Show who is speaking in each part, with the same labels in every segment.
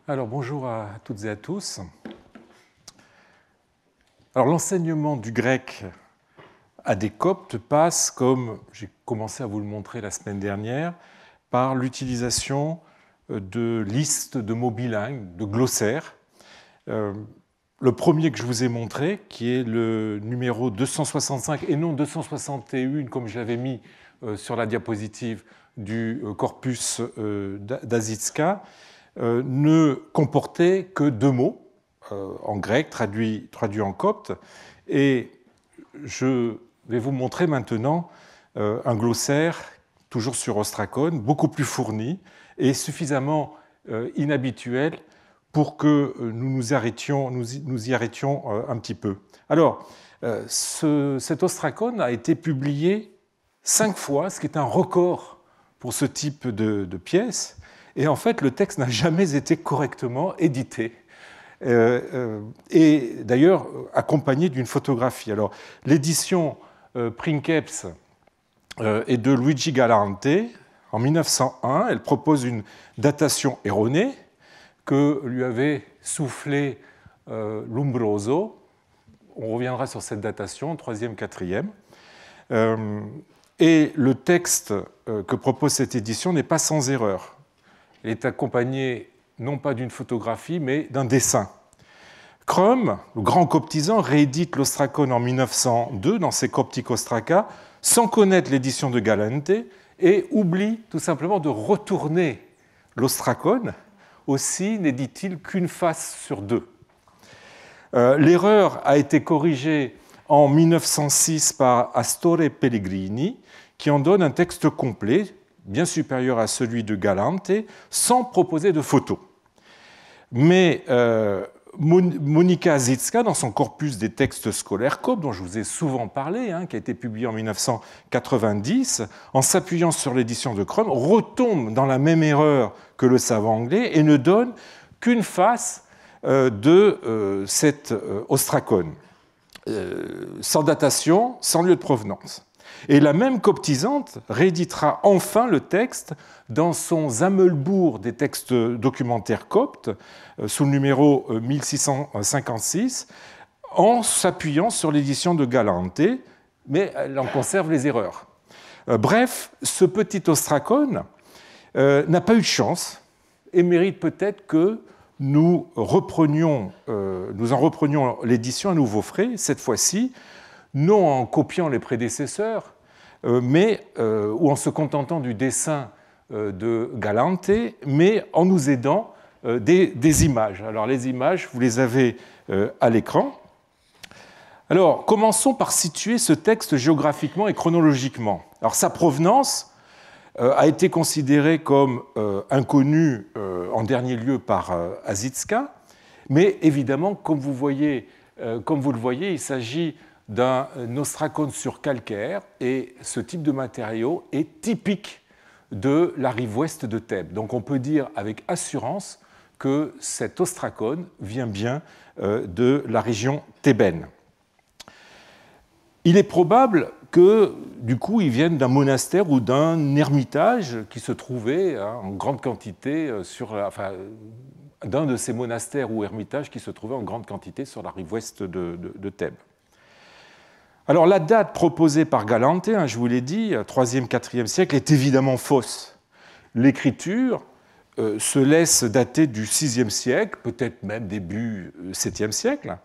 Speaker 1: Alors bonjour à toutes et à tous. Alors l'enseignement du grec à des Coptes passe, comme j'ai commencé à vous le montrer la semaine dernière, par l'utilisation de listes de mots bilingues, de glossaires. Le premier que je vous ai montré, qui est le numéro 265 et non 261 comme je l'avais mis sur la diapositive du corpus d'Azitska, ne comportait que deux mots en grec traduits en copte. Et je vais vous montrer maintenant un glossaire, toujours sur Ostracon, beaucoup plus fourni et suffisamment inhabituel pour que nous y arrêtions un petit peu. Alors, cet Ostracon a été publié 5 fois, ce qui est un record pour ce type de pièce. Et en fait, le texte n'a jamais été correctement édité. Et d'ailleurs, accompagné d'une photographie. Alors, l'édition Princeps est de Luigi Galante en 1901. Elle propose une datation erronée que lui avait soufflé Lombroso. On reviendra sur cette datation, 3e, 4e. Et le texte que propose cette édition n'est pas sans erreur. Il est accompagné non pas d'une photographie, mais d'un dessin. Crum, le grand coptisant, réédite l'Ostracon en 1902 dans ses Coptic Ostraca, sans connaître l'édition de Galante, et oublie tout simplement de retourner l'Ostracon. Aussi n'édite-t-il qu'une face sur deux. L'erreur a été corrigée en 1906 par Astore Pellegrini, qui en donne un texte complet, bien supérieur à celui de Galante, sans proposer de photos. Mais Monika Azitska, dans son corpus des textes scolaires coptes, dont je vous ai souvent parlé, qui a été publié en 1990, en s'appuyant sur l'édition de Crum, retombe dans la même erreur que le savant anglais et ne donne qu'une face de cet ostracon, sans datation, sans lieu de provenance. Et la même coptisante rééditera enfin le texte dans son Zammelbourg des textes documentaires coptes, sous le numéro 1656, en s'appuyant sur l'édition de Galante, mais elle en conserve les erreurs. Bref, ce petit ostracon n'a pas eu de chance et mérite peut-être que nous en reprenions l'édition à nouveau frais, cette fois-ci, non en copiant les prédécesseurs, mais, ou en se contentant du dessin de Galante, mais en nous aidant des images. Alors les images, vous les avez à l'écran. Alors commençons par situer ce texte géographiquement et chronologiquement. Alors sa provenance a été considérée comme inconnue en dernier lieu par Azitska, mais évidemment, comme vous le voyez, il s'agit d'un ostracon sur calcaire, et ce type de matériau est typique de la rive ouest de Thèbes. Donc on peut dire avec assurance que cet ostracon vient bien de la région thébaine. Il est probable que, du coup, il vienne d'un monastère ou d'un ermitage qui se trouvait en grande quantité d'un de ces monastères ou ermitages qui se trouvaient en grande quantité sur la rive ouest de Thèbes. Alors la date proposée par Galante, je vous l'ai dit, 3e, 4e siècle, est évidemment fausse. L'écriture se laisse dater du 6e siècle, peut-être même début 7e siècle.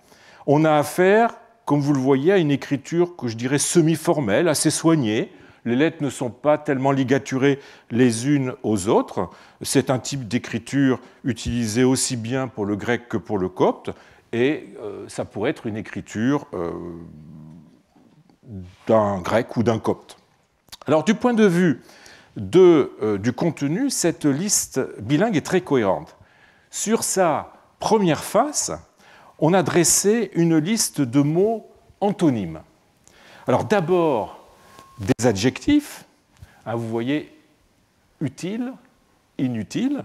Speaker 1: On a affaire, comme vous le voyez, à une écriture que je dirais semi-formelle, assez soignée. Les lettres ne sont pas tellement ligaturées les unes aux autres. C'est un type d'écriture utilisé aussi bien pour le grec que pour le copte, et ça pourrait être une écriture d'un grec ou d'un copte. Alors, du point de vue du contenu, cette liste bilingue est très cohérente. Sur sa première face, on a dressé une liste de mots antonymes. Alors, d'abord, des adjectifs, vous voyez, utile, inutile,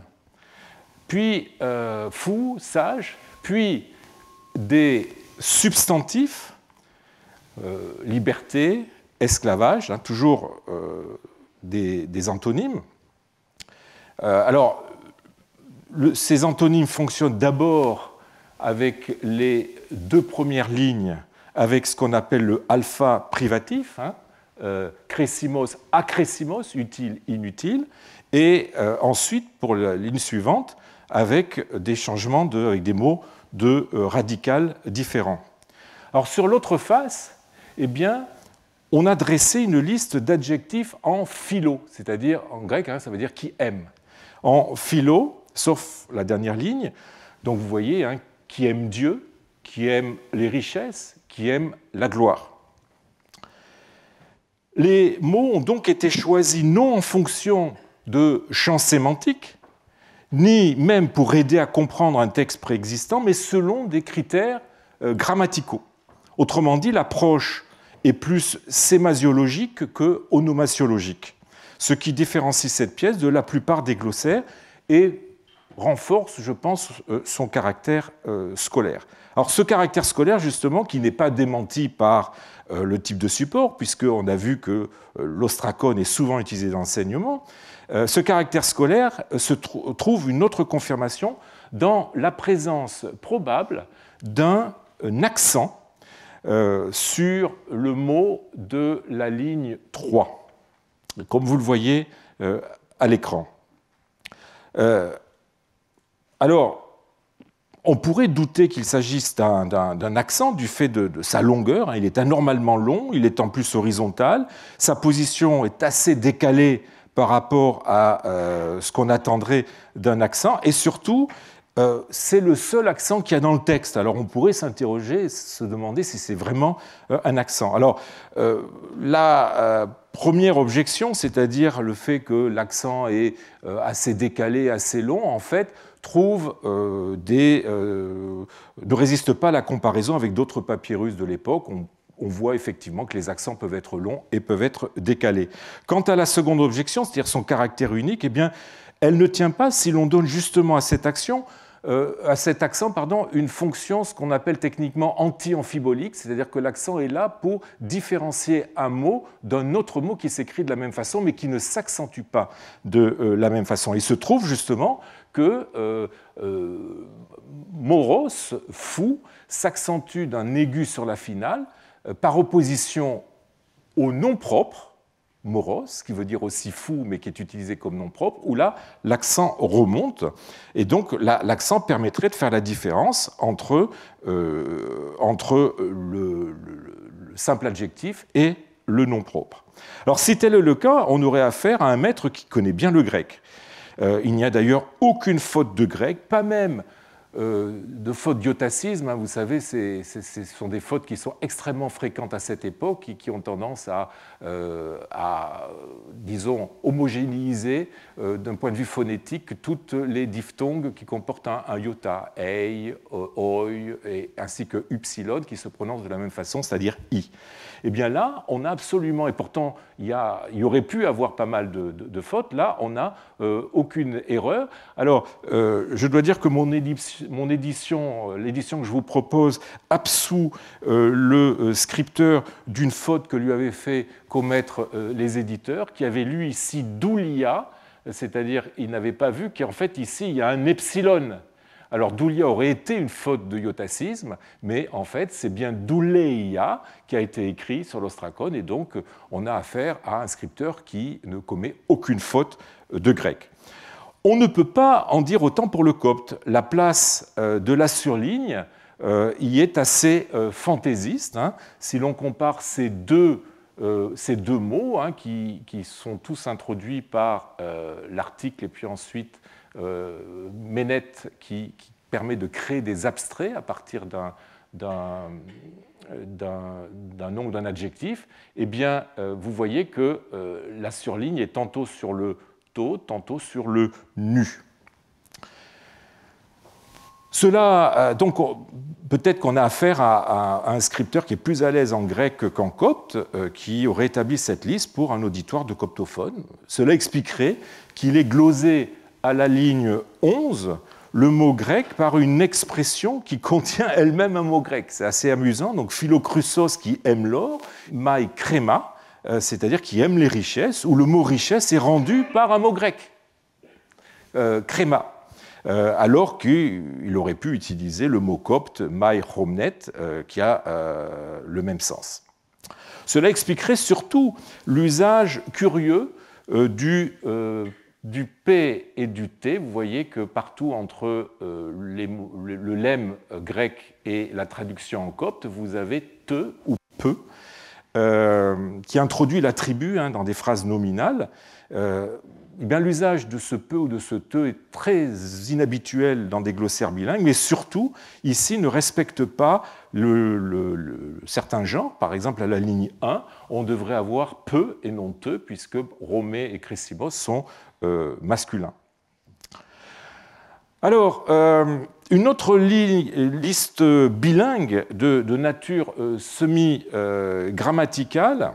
Speaker 1: puis fou, sage, puis des substantifs, liberté, esclavage, toujours des antonymes. Alors, ces antonymes fonctionnent d'abord avec les deux premières lignes, avec ce qu'on appelle le alpha privatif, hein, crescimos, acrescimos, utile, inutile, et ensuite, pour la ligne suivante, avec des changements avec des mots de radical différents. Alors, sur l'autre face, eh bien, on a dressé une liste d'adjectifs en philo, c'est-à-dire en grec, hein, ça veut dire qui aime. En philo, sauf la dernière ligne, donc vous voyez, hein, qui aime Dieu, qui aime les richesses, qui aime la gloire. Les mots ont donc été choisis non en fonction de champs sémantiques, ni même pour aider à comprendre un texte préexistant, mais selon des critères grammaticaux. Autrement dit, l'approche est plus sémasiologique que onomasiologique, ce qui différencie cette pièce de la plupart des glossaires et renforce, je pense, son caractère scolaire. Alors ce caractère scolaire, justement, qui n'est pas démenti par le type de support, puisqu'on a vu que l'ostracone est souvent utilisé dans l'enseignement, ce caractère scolaire trouve une autre confirmation dans la présence probable d'un accent sur le mot de la ligne 3, comme vous le voyez à l'écran. Alors, on pourrait douter qu'il s'agisse d'un accent du fait de sa longueur. Il est anormalement long, il est en plus horizontal, sa position est assez décalée par rapport à ce qu'on attendrait d'un accent, et surtout, c'est le seul accent qu'il y a dans le texte. Alors on pourrait s'interroger, se demander si c'est vraiment un accent. Alors la première objection, c'est-à-dire le fait que l'accent est assez décalé, assez long, en fait, ne résiste pas à la comparaison avec d'autres papyrus de l'époque. On voit effectivement que les accents peuvent être longs et peuvent être décalés. Quant à la seconde objection, c'est-à-dire son caractère unique, eh bien, elle ne tient pas si l'on donne justement à cet accent, une fonction, ce qu'on appelle techniquement anti-amphibolique, c'est-à-dire que l'accent est là pour différencier un mot d'un autre mot qui s'écrit de la même façon, mais qui ne s'accentue pas de la même façon. Il se trouve justement que moros, fou, s'accentue d'un aigu sur la finale, par opposition au nom propre, moros, qui veut dire aussi fou, mais qui est utilisé comme nom propre, où là, l'accent remonte, et donc l'accent permettrait de faire la différence entre le simple adjectif et le nom propre. Alors, si tel est le cas, on aurait affaire à un maître qui connaît bien le grec. Il n'y a d'ailleurs aucune faute de grec, pas même de faute d'iotacisme. Vous savez, ce sont des fautes qui sont extrêmement fréquentes à cette époque et qui ont tendance à disons, homogénéiser d'un point de vue phonétique toutes les diphtongues qui comportent un iota, ei, oi, ainsi que upsilon, qui se prononcent de la même façon, c'est-à-dire i. Eh bien là, on a absolument, et pourtant il y aurait pu avoir pas mal de fautes, là on n'a aucune erreur. Alors, je dois dire que l'édition que je vous propose absout le scripteur d'une faute que lui avaient fait commettre les éditeurs, qui avaient lu ici doulia, c'est-à-dire ils n'avaient pas vu qu'en fait ici il y a un epsilon. Alors doulia aurait été une faute de iotacisme, mais en fait c'est bien douleia qui a été écrit sur l'ostracone, et donc on a affaire à un scripteur qui ne commet aucune faute de grec. On ne peut pas en dire autant pour le copte. La place de la surligne y est assez fantaisiste. Si l'on compare ces deux mots qui sont tous introduits par l'article et puis ensuite Ménette qui permet de créer des abstraits à partir d'un nom ou d'un adjectif, eh bien, vous voyez que la surligne est tantôt sur le to, tantôt sur le nu. Cela, donc, peut-être qu'on a affaire à un scripteur qui est plus à l'aise en grec qu'en copte, qui aurait établi cette liste pour un auditoire de coptophones. Cela expliquerait qu'il ait glosé à la ligne 11 le mot grec par une expression qui contient elle-même un mot grec. C'est assez amusant. Donc, philokrusos qui aime l'or, mai krema, c'est-à-dire qui aime les richesses, où le mot richesse est rendu par un mot grec, krema. alors qu'il aurait pu utiliser le mot copte, mai homnet, qui a le même sens. Cela expliquerait surtout l'usage curieux du P et du T. Vous voyez que partout entre le lemme grec et la traduction en copte, vous avez te ou peu, qui introduit l'attribut dans des phrases nominales. L'usage de ce peu ou de ce te est très inhabituel dans des glossaires bilingues, mais surtout, ici, ne respecte pas certains genres. Par exemple, à la ligne 1, on devrait avoir peu et non te, puisque Romé et Crésimos sont masculins. Alors, une autre liste bilingue de nature semi-grammaticale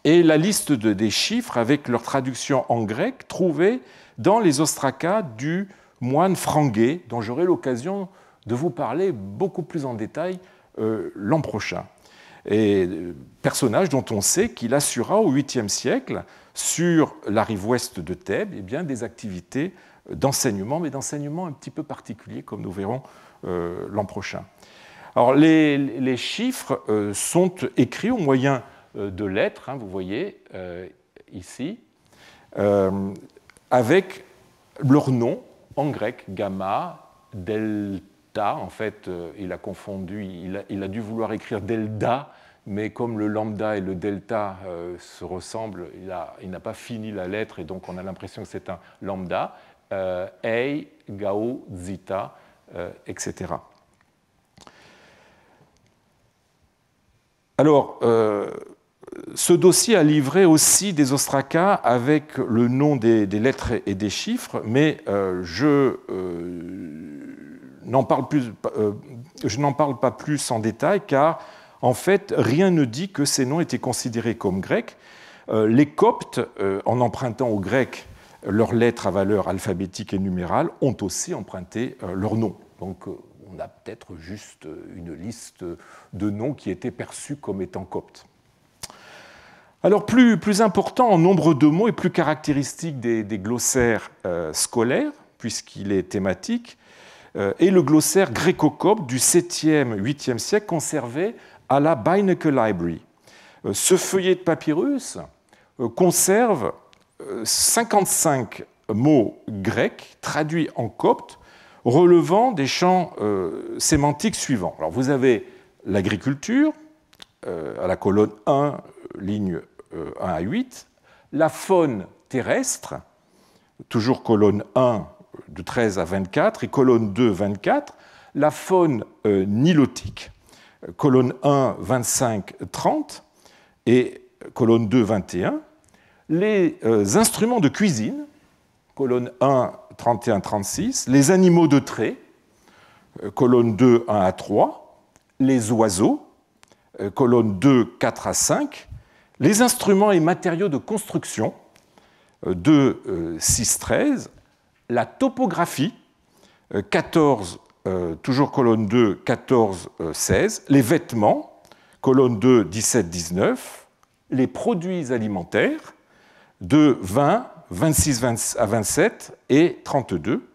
Speaker 1: est la liste des chiffres avec leur traduction en grec trouvée dans les ostracas du moine Franguet, dont j'aurai l'occasion de vous parler beaucoup plus en détail l'an prochain. Et personnage dont on sait qu'il assura au 8e siècle, sur la rive ouest de Thèbes, des activités d'enseignement, mais d'enseignement un petit peu particulier, comme nous verrons l'an prochain. Alors, les chiffres sont écrits au moyen de lettres, vous voyez ici, avec leur nom en grec, gamma, delta. En fait, il a confondu, il a dû vouloir écrire delta, mais comme le lambda et le delta se ressemblent, il n'a pas fini la lettre, et donc on a l'impression que c'est un lambda. Ei, gao, zeta, etc. Alors, ce dossier a livré aussi des ostracas avec le nom des lettres et des chiffres, mais je n'en parle pas plus en détail, car en fait, rien ne dit que ces noms étaient considérés comme grecs. Les Coptes, en empruntant aux Grecs leurs lettres à valeur alphabétique et numérale, ont aussi emprunté leurs noms. Donc, on a peut-être juste une liste de noms qui étaient perçus comme étant coptes. Alors, plus important en nombre de mots et plus caractéristique des glossaires scolaires, puisqu'il est thématique, est le glossaire gréco-copte du 7e, 8e siècle, conservé à la Beinecke Library. Ce feuillet de papyrus conserve 55 mots grecs traduits en copte, relevant des champs sémantiques suivants. Alors, vous avez l'agriculture, à la colonne 1, ligne 1 à 8, la faune terrestre, toujours colonne 1, de 13 à 24, et colonne 2, 24, la faune nilotique, colonne 1, 25, 30, et colonne 2, 21, les instruments de cuisine, colonne 1, 31, 36, les animaux de trait, colonne 2, 1 à 3, les oiseaux, colonne 2, 4 à 5, les instruments et matériaux de construction, 2, 6, 13, la topographie, 14, toujours colonne 2, 14, 16, les vêtements, colonne 2, 17, 19, les produits alimentaires, de 20, 26 à 27 et 32,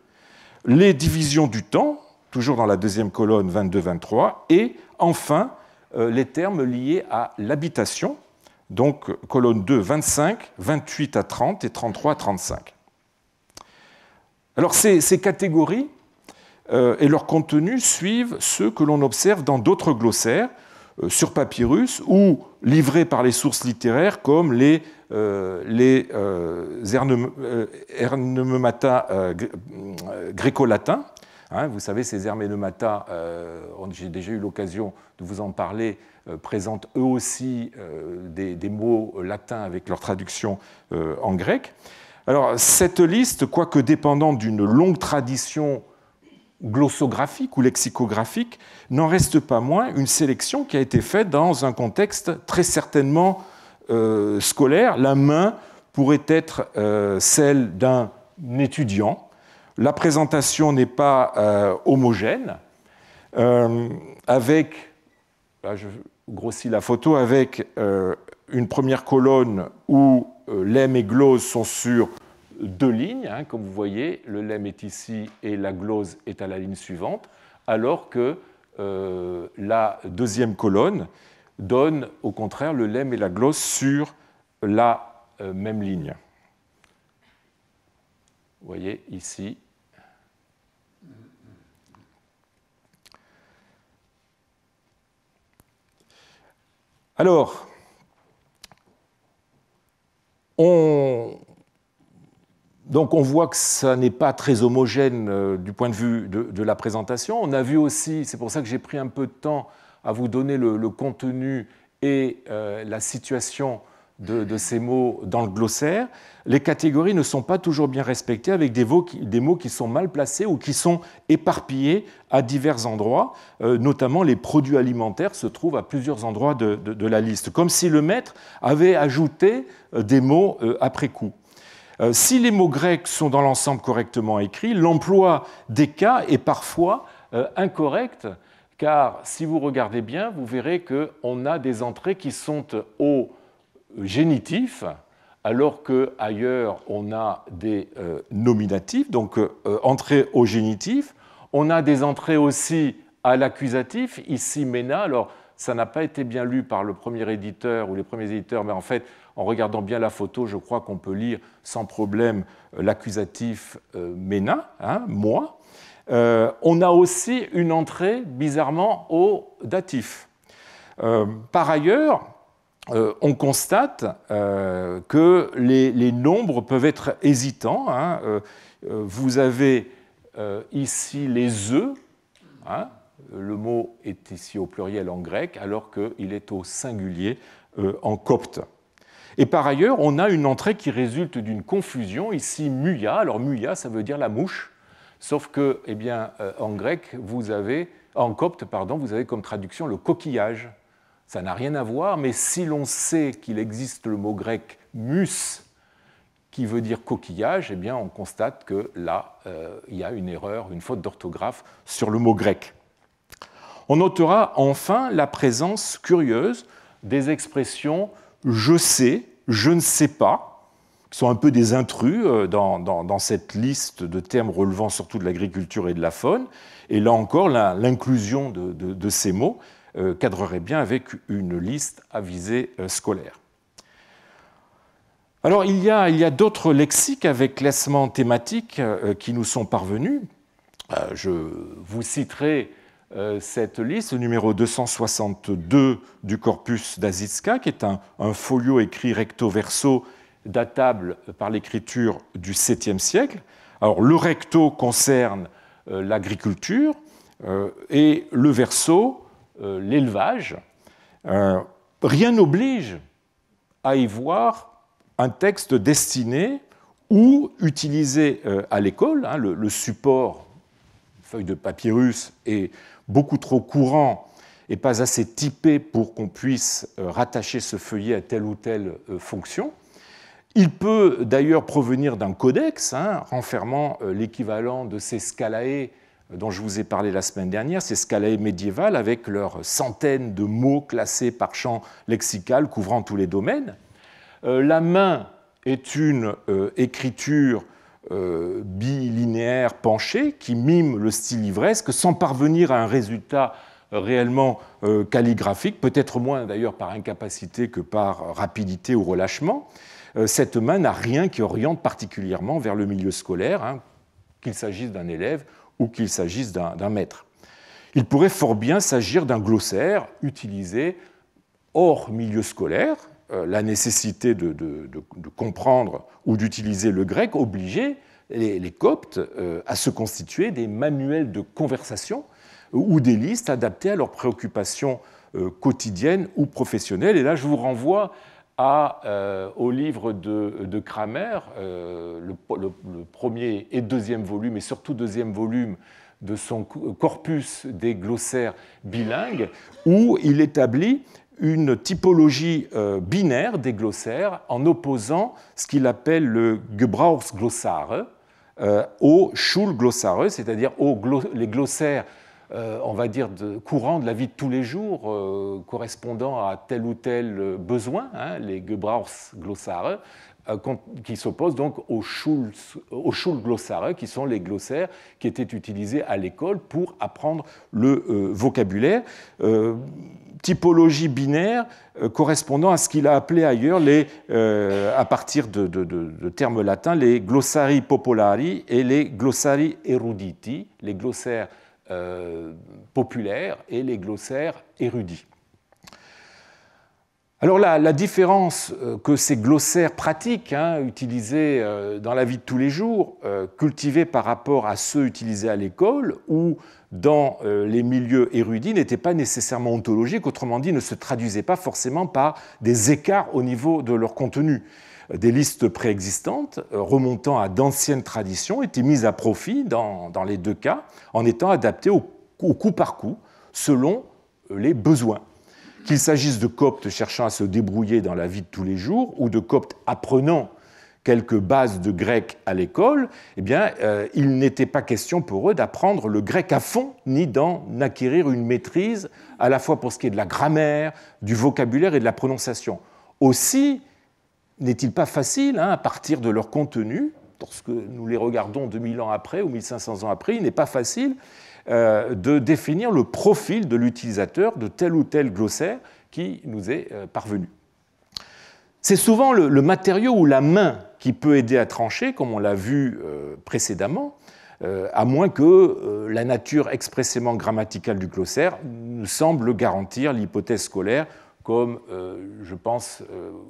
Speaker 1: les divisions du temps, toujours dans la deuxième colonne 22, 23, et enfin les termes liés à l'habitation, donc colonne 2, 25, 28 à 30 et 33 à 35. Alors ces catégories et leur contenu suivent ceux que l'on observe dans d'autres glossaires sur papyrus ou livrés par les sources littéraires comme les Hernemata gréco-latins. Vous savez, ces Hernemata, j'ai déjà eu l'occasion de vous en parler, présentent eux aussi des mots latins avec leur traduction en grec. Alors, cette liste, quoique dépendante d'une longue tradition glossographique ou lexicographique, n'en reste pas moins une sélection qui a été faite dans un contexte très certainement scolaire. La main pourrait être celle d'un étudiant. La présentation n'est pas homogène, avec, là je grossis la photo, avec une première colonne où lemme et glose sont sur deux lignes, hein, comme vous voyez, le lemme est ici et la glose est à la ligne suivante, alors que la deuxième colonne donne au contraire le lemme et la glose sur la même ligne. Vous voyez ici. Alors, on voit que ça n'est pas très homogène du point de vue de la présentation. On a vu aussi, c'est pour ça que j'ai pris un peu de temps à vous donner le contenu et la situation de ces mots dans le glossaire. Les catégories ne sont pas toujours bien respectées avec des mots qui sont mal placés ou qui sont éparpillés à divers endroits. Notamment, les produits alimentaires se trouvent à plusieurs endroits de la liste, comme si le maître avait ajouté des mots après coup. Si les mots grecs sont dans l'ensemble correctement écrits, l'emploi des cas est parfois incorrect, car si vous regardez bien, vous verrez qu'on a des entrées qui sont au génitif, alors qu'ailleurs on a des nominatifs, donc entrées au génitif. On a des entrées aussi à l'accusatif, ici MENA. Alors ça n'a pas été bien lu par le premier éditeur ou les premiers éditeurs, mais en fait, en regardant bien la photo, je crois qu'on peut lire sans problème l'accusatif MENA, hein, moi. On a aussi une entrée, bizarrement, au datif. Par ailleurs, on constate que les nombres peuvent être hésitants. Hein. Vous avez ici les œufs. Hein. Le mot est ici au pluriel en grec, alors qu'il est au singulier en copte. Et par ailleurs, on a une entrée qui résulte d'une confusion. Ici, muia. Alors, muia, ça veut dire la mouche. Sauf que, eh bien, en grec, en copte, pardon, vous avez comme traduction le coquillage. Ça n'a rien à voir, mais si l'on sait qu'il existe le mot grec mus, qui veut dire coquillage, eh bien, on constate que là, il y a une erreur, une faute d'orthographe sur le mot grec. On notera enfin la présence curieuse des expressions « je sais »,« je ne sais pas », qui sont un peu des intrus dans cette liste de termes relevant surtout de l'agriculture et de la faune. Et là encore, l'inclusion de ces mots cadrerait bien avec une liste à visée scolaire. Alors, il y a d'autres lexiques avec classement thématique qui nous sont parvenus. Je vous citerai cette liste, le numéro 262 du corpus d'Azitska, qui est un folio écrit recto verso datable par l'écriture du 7e siècle. Alors, le recto concerne l'agriculture et le verso l'élevage. Rien n'oblige à y voir un texte destiné ou utilisé à l'école. Hein, le support, feuille de papyrus, est beaucoup trop courant et pas assez typé pour qu'on puisse rattacher ce feuillet à telle ou telle fonction. Il peut d'ailleurs provenir d'un codex, hein, renfermant l'équivalent de ces scalae dont je vous ai parlé la semaine dernière, ces scalae médiévales avec leurs centaines de mots classés par champ lexical couvrant tous les domaines. La main est une écriture bilinéaire penchée qui mime le style livresque sans parvenir à un résultat réellement calligraphique, peut-être moins d'ailleurs par incapacité que par rapidité ou relâchement. Cette main n'a rien qui oriente particulièrement vers le milieu scolaire, hein, qu'il s'agisse d'un élève ou qu'il s'agisse d'un maître. Il pourrait fort bien s'agir d'un glossaire utilisé hors milieu scolaire. La nécessité de comprendre ou d'utiliser le grec obligeait les Coptes à se constituer des manuels de conversation ou des listes adaptées à leurs préoccupations quotidiennes ou professionnelles. Et là, je vous renvoie au livre de Kramer, le premier et deuxième volume, et surtout deuxième volume de son corpus des glossaires bilingues, où il établit une typologie binaire des glossaires en opposant ce qu'il appelle le Gebrauchsglossare au Schulglossare, c'est-à-dire les glossaires on va dire, courants de la vie de tous les jours, correspondant à tel ou tel besoin, hein, les Gebrauchsglossare, qui s'opposent donc aux Schulglossare, qui sont les glossaires qui étaient utilisés à l'école pour apprendre le vocabulaire. Typologie binaire correspondant à ce qu'il a appelé ailleurs, à partir de termes latins, les glossari popolari et les glossari eruditi, les glossaires populaires et les glossaires érudits. Alors la différence que ces glossaires pratiques, hein, utilisés dans la vie de tous les jours, cultivés par rapport à ceux utilisés à l'école ou dans les milieux érudits, n'étaient pas nécessairement ontologiques, autrement dit, ne se traduisaient pas forcément par des écarts au niveau de leur contenu. Des listes préexistantes, remontant à d'anciennes traditions, étaient mises à profit dans les deux cas, en étant adaptées au coup par coup, selon les besoins. Qu'il s'agisse de coptes cherchant à se débrouiller dans la vie de tous les jours ou de coptes apprenant quelques bases de grec à l'école, eh bien, il n'était pas question pour eux d'apprendre le grec à fond, ni d'en acquérir une maîtrise, à la fois pour ce qui est de la grammaire, du vocabulaire et de la prononciation. Aussi, n'est-il pas facile, hein, à partir de leur contenu, lorsque nous les regardons 2000 ans après ou 1500 ans après, il n'est pas facile de définir le profil de l'utilisateur de tel ou tel glossaire qui nous est parvenu. C'est souvent le matériau ou la main qui peut aider à trancher, comme on l'a vu précédemment, à moins que la nature expressément grammaticale du glossaire nous semble garantir l'hypothèse scolaire, comme je pense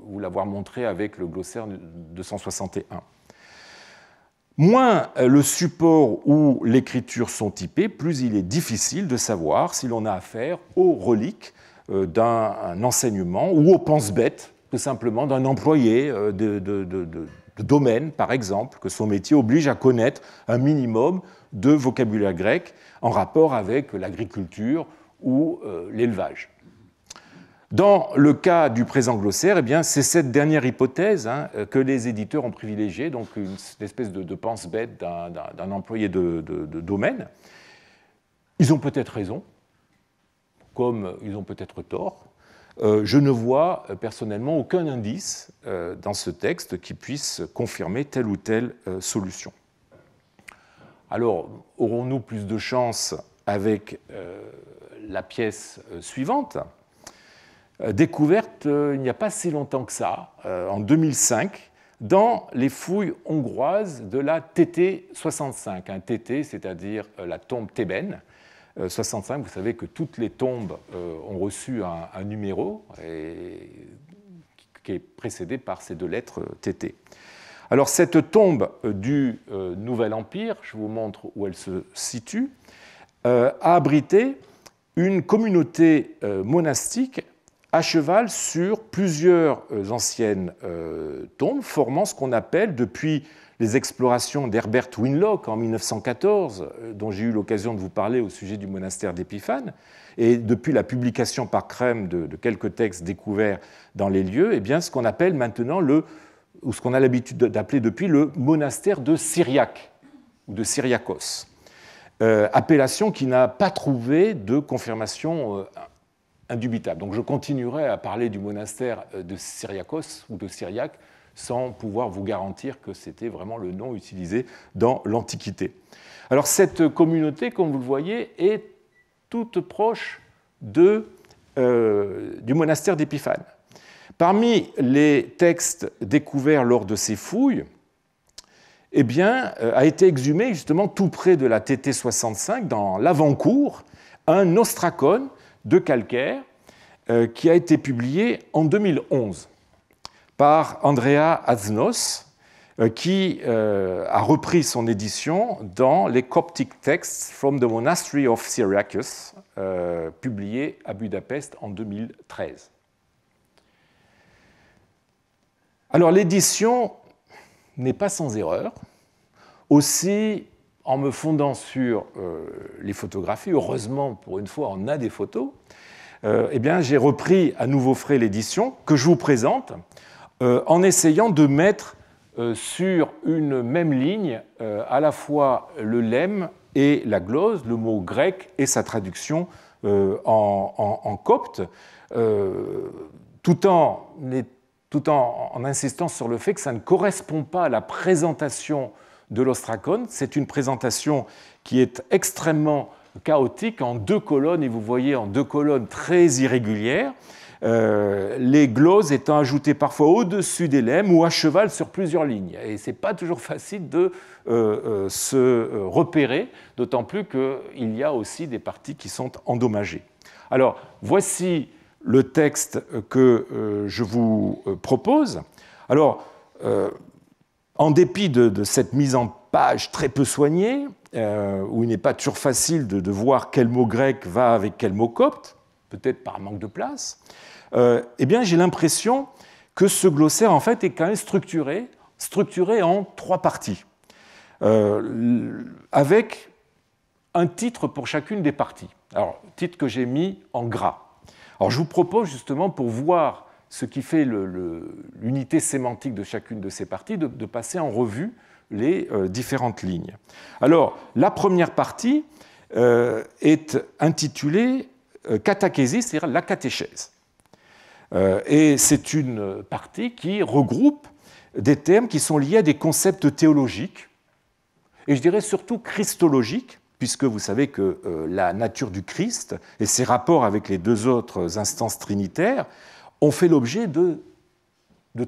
Speaker 1: vous l'avoir montré avec le glossaire 261. Moins le support ou l'écriture sont typés, plus il est difficile de savoir si l'on a affaire aux reliques d'un enseignement ou aux pense-bêtes, tout simplement d'un employé de domaine, par exemple, que son métier oblige à connaître un minimum de vocabulaire grec en rapport avec l'agriculture ou l'élevage. Dans le cas du présent glossaire, eh bien, c'est cette dernière hypothèse, hein, que les éditeurs ont privilégiée, donc une espèce de pense-bête d'un employé de domaine. Ils ont peut-être raison, comme ils ont peut-être tort. Je ne vois personnellement aucun indice dans ce texte qui puisse confirmer telle ou telle solution. Alors, aurons-nous plus de chance avec la pièce suivante ? Découverte il n'y a pas si longtemps que ça, en 2005, dans les fouilles hongroises de la TT 65. Un TT, c'est-à-dire la tombe thébaine. 65, vous savez que toutes les tombes ont reçu un numéro qui est précédé par ces deux lettres TT. Alors cette tombe du Nouvel Empire, je vous montre où elle se situe, a abrité une communauté monastique à cheval sur plusieurs anciennes tombes, formant ce qu'on appelle, depuis les explorations d'Herbert Winlock en 1914, dont j'ai eu l'occasion de vous parler au sujet du monastère d'Épiphane, et depuis la publication par Krem de quelques textes découverts dans les lieux, eh bien, ce qu'on appelle maintenant ou ce qu'on a l'habitude d'appeler depuis le monastère de Syriaque, ou de Syriakos, appellation qui n'a pas trouvé de confirmation indubitable. Donc je continuerai à parler du monastère de Syriakos ou de Syriaque sans pouvoir vous garantir que c'était vraiment le nom utilisé dans l'Antiquité. Alors cette communauté, comme vous le voyez, est toute proche du monastère d'Épiphane. Parmi les textes découverts lors de ces fouilles, eh bien, a été exhumé justement tout près de la TT 65, dans l'avant-cour, un ostracone de calcaire qui a été publié en 2011 par Andrea Aznos, qui a repris son édition dans les Coptic Texts from the Monastery of Syriacus, publié à Budapest en 2013. Alors l'édition n'est pas sans erreur. Aussi, en me fondant sur les photographies, heureusement pour une fois on a des photos, eh bien, j'ai repris à nouveau frais l'édition que je vous présente en essayant de mettre sur une même ligne à la fois le lemme et la glose, le mot grec et sa traduction en copte, tout en insistant sur le fait que ça ne correspond pas à la présentation de l'ostracon. C'est une présentation qui est extrêmement chaotique en 2 colonnes, et vous voyez en 2 colonnes très irrégulières, les gloses étant ajoutées parfois au-dessus des lemmes ou à cheval sur plusieurs lignes. Et ce n'est pas toujours facile de se repérer, d'autant plus qu'il y a aussi des parties qui sont endommagées. Alors, voici le texte que je vous propose. Alors, en dépit de cette mise en page très peu soignée, où il n'est pas toujours facile de voir quel mot grec va avec quel mot copte, peut-être par manque de place, eh bien, j'ai l'impression que ce glossaire, en fait, est quand même structuré en 3 parties, avec un titre pour chacune des parties. Alors, titre que j'ai mis en gras. Alors, je vous propose justement, pour voir ce qui fait l'unité sémantique de chacune de ces parties, de passer en revue les différentes lignes. Alors, la première partie est intitulée catéchésis, c'est-à-dire la catéchèse. Et c'est une partie qui regroupe des termes qui sont liés à des concepts théologiques, et je dirais surtout christologiques, puisque vous savez que la nature du Christ et ses rapports avec les 2 autres instances trinitaires ont fait l'objet de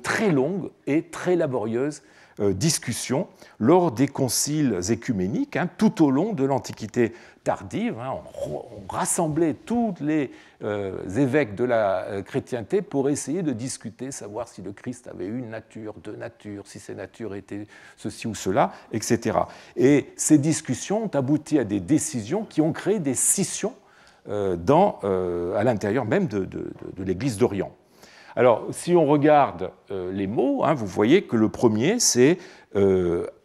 Speaker 1: très longues et très laborieuses discussions lors des conciles écuméniques, tout au long de l'Antiquité tardive. On rassemblait tous les évêques de la chrétienté pour essayer de discuter, savoir si le Christ avait une nature, 2 natures, si ces natures étaient ceci ou cela, etc. Et ces discussions ont abouti à des décisions qui ont créé des scissions à l'intérieur même de l'Église d'Orient. Alors, si on regarde les mots, vous voyez que le premier, c'est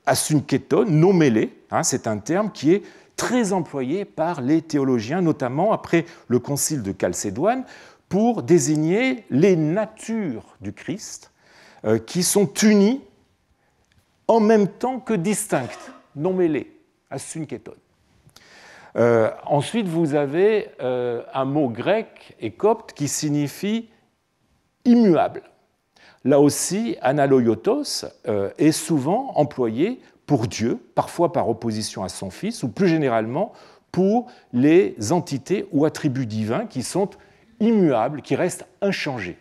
Speaker 1: asunketon, nomélé. C'est un terme qui est très employé par les théologiens, notamment après le concile de Chalcédoine, pour désigner les natures du Christ qui sont unies en même temps que distinctes, nomélé, asunketon. Ensuite, vous avez un mot grec et copte qui signifie immuable. Là aussi, analoiotos est souvent employé pour Dieu, parfois par opposition à son Fils, ou plus généralement pour les entités ou attributs divins qui sont immuables, qui restent inchangés.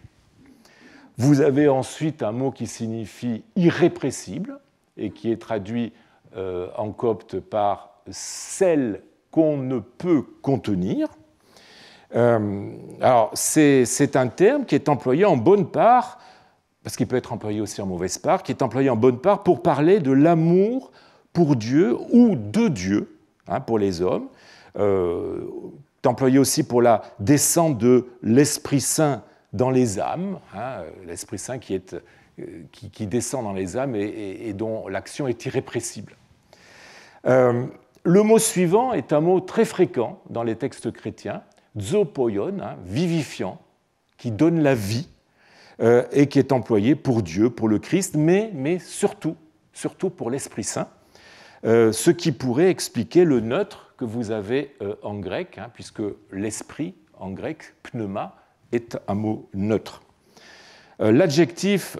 Speaker 1: Vous avez ensuite un mot qui signifie irrépressible et qui est traduit en copte par celle qu'on ne peut contenir. Alors, c'est un terme qui est employé en bonne part, parce qu'il peut être employé aussi en mauvaise part, qui est employé en bonne part pour parler de l'amour pour Dieu ou de Dieu, pour les hommes. C'est employé aussi pour la descente de l'Esprit Saint dans les âmes, l'Esprit Saint qui descend dans les âmes et dont l'action est irrépressible. Le mot suivant est un mot très fréquent dans les textes chrétiens, zopoion, vivifiant, qui donne la vie et qui est employé pour Dieu, pour le Christ, mais surtout pour l'Esprit Saint, ce qui pourrait expliquer le neutre que vous avez en grec, puisque l'esprit en grec, pneuma, est un mot neutre. L'adjectif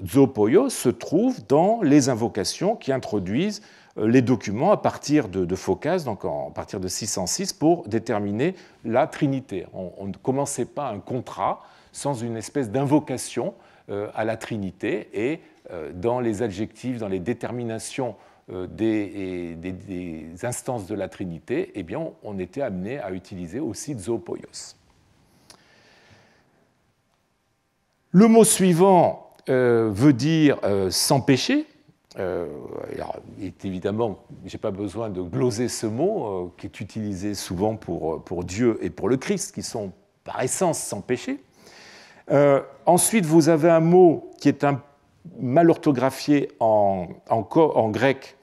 Speaker 1: zopoios se trouve dans les invocations qui introduisent les documents à partir de Phocas, donc à partir de 606, pour déterminer la Trinité. On ne commençait pas un contrat sans une espèce d'invocation à la Trinité, et dans les adjectifs, dans les déterminations des instances de la Trinité, eh bien, on était amené à utiliser aussi zopoios. Le mot suivant veut dire sans péché. Alors, évidemment, je n'ai pas besoin de gloser ce mot, qui est utilisé souvent pour Dieu et pour le Christ, qui sont par essence sans péché. Ensuite, vous avez un mot qui est mal orthographié en grec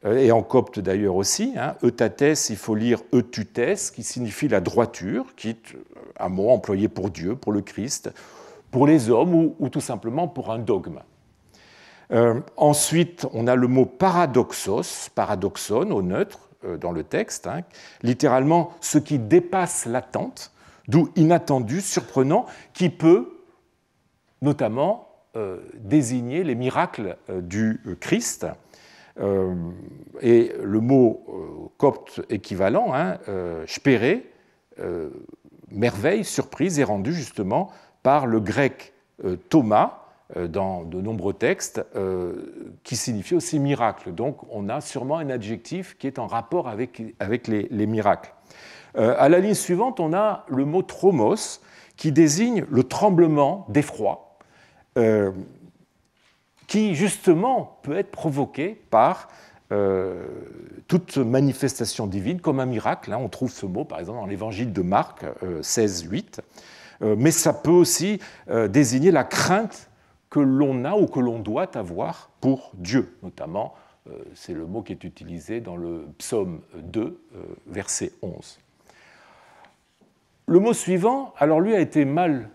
Speaker 1: et en copte d'ailleurs aussi. Eutates, il faut lire eututes, qui signifie la droiture, qui est un mot employé pour Dieu, pour le Christ, pour les hommes ou tout simplement pour un dogme. Ensuite, on a le mot paradoxos, paradoxon au neutre, dans le texte, hein, littéralement ce qui dépasse l'attente, d'où inattendu, surprenant, qui peut notamment désigner les miracles du Christ. Et le mot copte équivalent, hein, spéré, merveille, surprise, est rendu justement par le grec Thomas dans de nombreux textes, qui signifie aussi miracle. Donc on a sûrement un adjectif qui est en rapport avec les miracles. À la ligne suivante, on a le mot tromos, qui désigne le tremblement d'effroi, qui justement peut être provoqué par toute manifestation divine, comme un miracle. On trouve ce mot, par exemple, dans l'évangile de Marc 16:8. Mais ça peut aussi désigner la crainte que l'on a ou que l'on doit avoir pour Dieu, notamment, c'est le mot qui est utilisé dans le psaume 2, verset 11. Le mot suivant, alors lui a été mal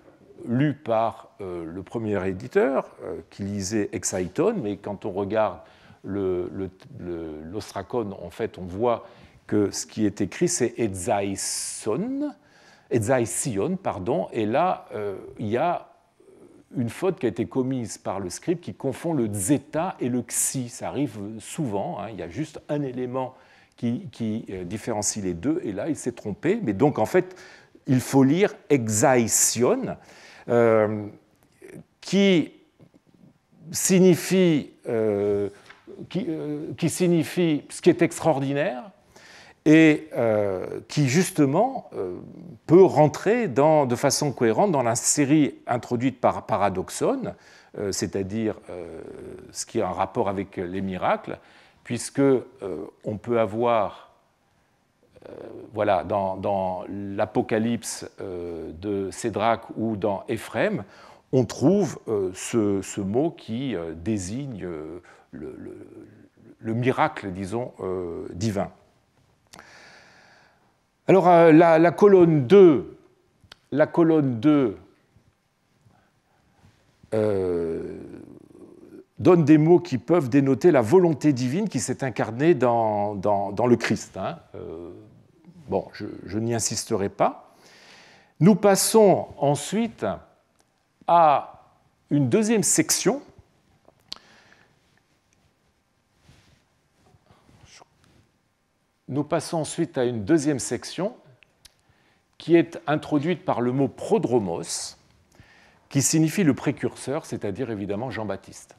Speaker 1: lu par le premier éditeur, qui lisait Exaiton, mais quand on regarde l'ostracon, en fait, on voit que ce qui est écrit, c'est Edzaïsion, pardon, et là, il y a une faute qui a été commise par le scribe qui confond le zeta et le xi. Ça arrive souvent, hein, il y a juste un élément qui différencie les deux, et là, il s'est trompé. Mais donc, en fait, il faut lire Exaision, qui signifie ce qui est extraordinaire, et qui justement peut rentrer de façon cohérente dans la série introduite par Paradoxon, c'est-à-dire ce qui a un rapport avec les miracles, puisque on peut avoir, voilà, dans l'Apocalypse de Cédrac ou dans Éphrem, on trouve ce mot qui désigne le miracle, disons, divin. Alors, la colonne 2, donne des mots qui peuvent dénoter la volonté divine qui s'est incarnée dans le Christ. Hein. Bon, je n'y insisterai pas. Nous passons ensuite à une deuxième section qui est introduite par le mot prodromos, qui signifie le précurseur, c'est-à-dire évidemment Jean-Baptiste.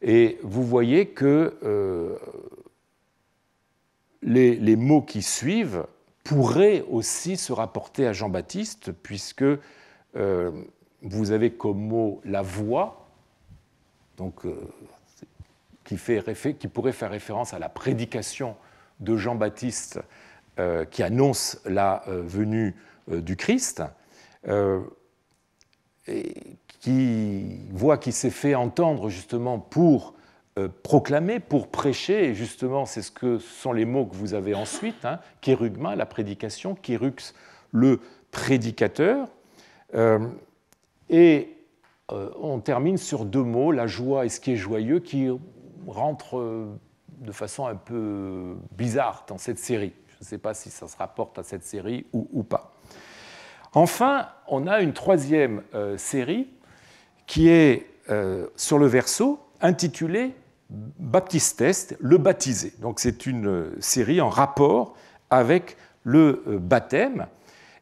Speaker 1: Et vous voyez que les mots qui suivent pourraient aussi se rapporter à Jean-Baptiste, puisque vous avez comme mot la voix, donc, qui pourrait faire référence à la prédication de Jean-Baptiste qui annonce la venue du Christ, et voix qui s'est fait entendre justement pour proclamer, pour prêcher, et justement ce sont les mots que vous avez ensuite, hein, kérugma, la prédication, kérux, le prédicateur, et on termine sur deux mots, la joie et ce qui est joyeux, qui rentrent de façon un peu bizarre dans cette série. Je ne sais pas si ça se rapporte à cette série ou pas. Enfin, on a une troisième série qui est sur le verso, intitulée Baptistes, le baptisé. Donc c'est une série en rapport avec le baptême,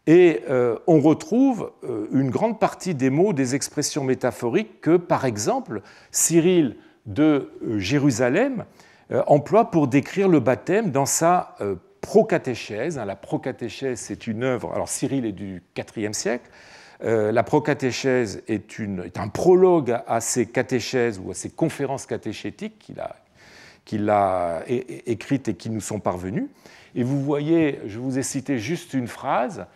Speaker 1: et on retrouve une grande partie des mots, des expressions métaphoriques que, par exemple, Cyril de Jérusalem emploie pour décrire le baptême dans sa procatéchèse. La procatéchèse, c'est une œuvre, alors Cyril est du IVe siècle, la procatéchèse est un prologue à ses catéchèses ou à ses conférences catéchétiques qu'il a écrites et qui nous sont parvenues. Et vous voyez, je vous ai cité juste une phrase,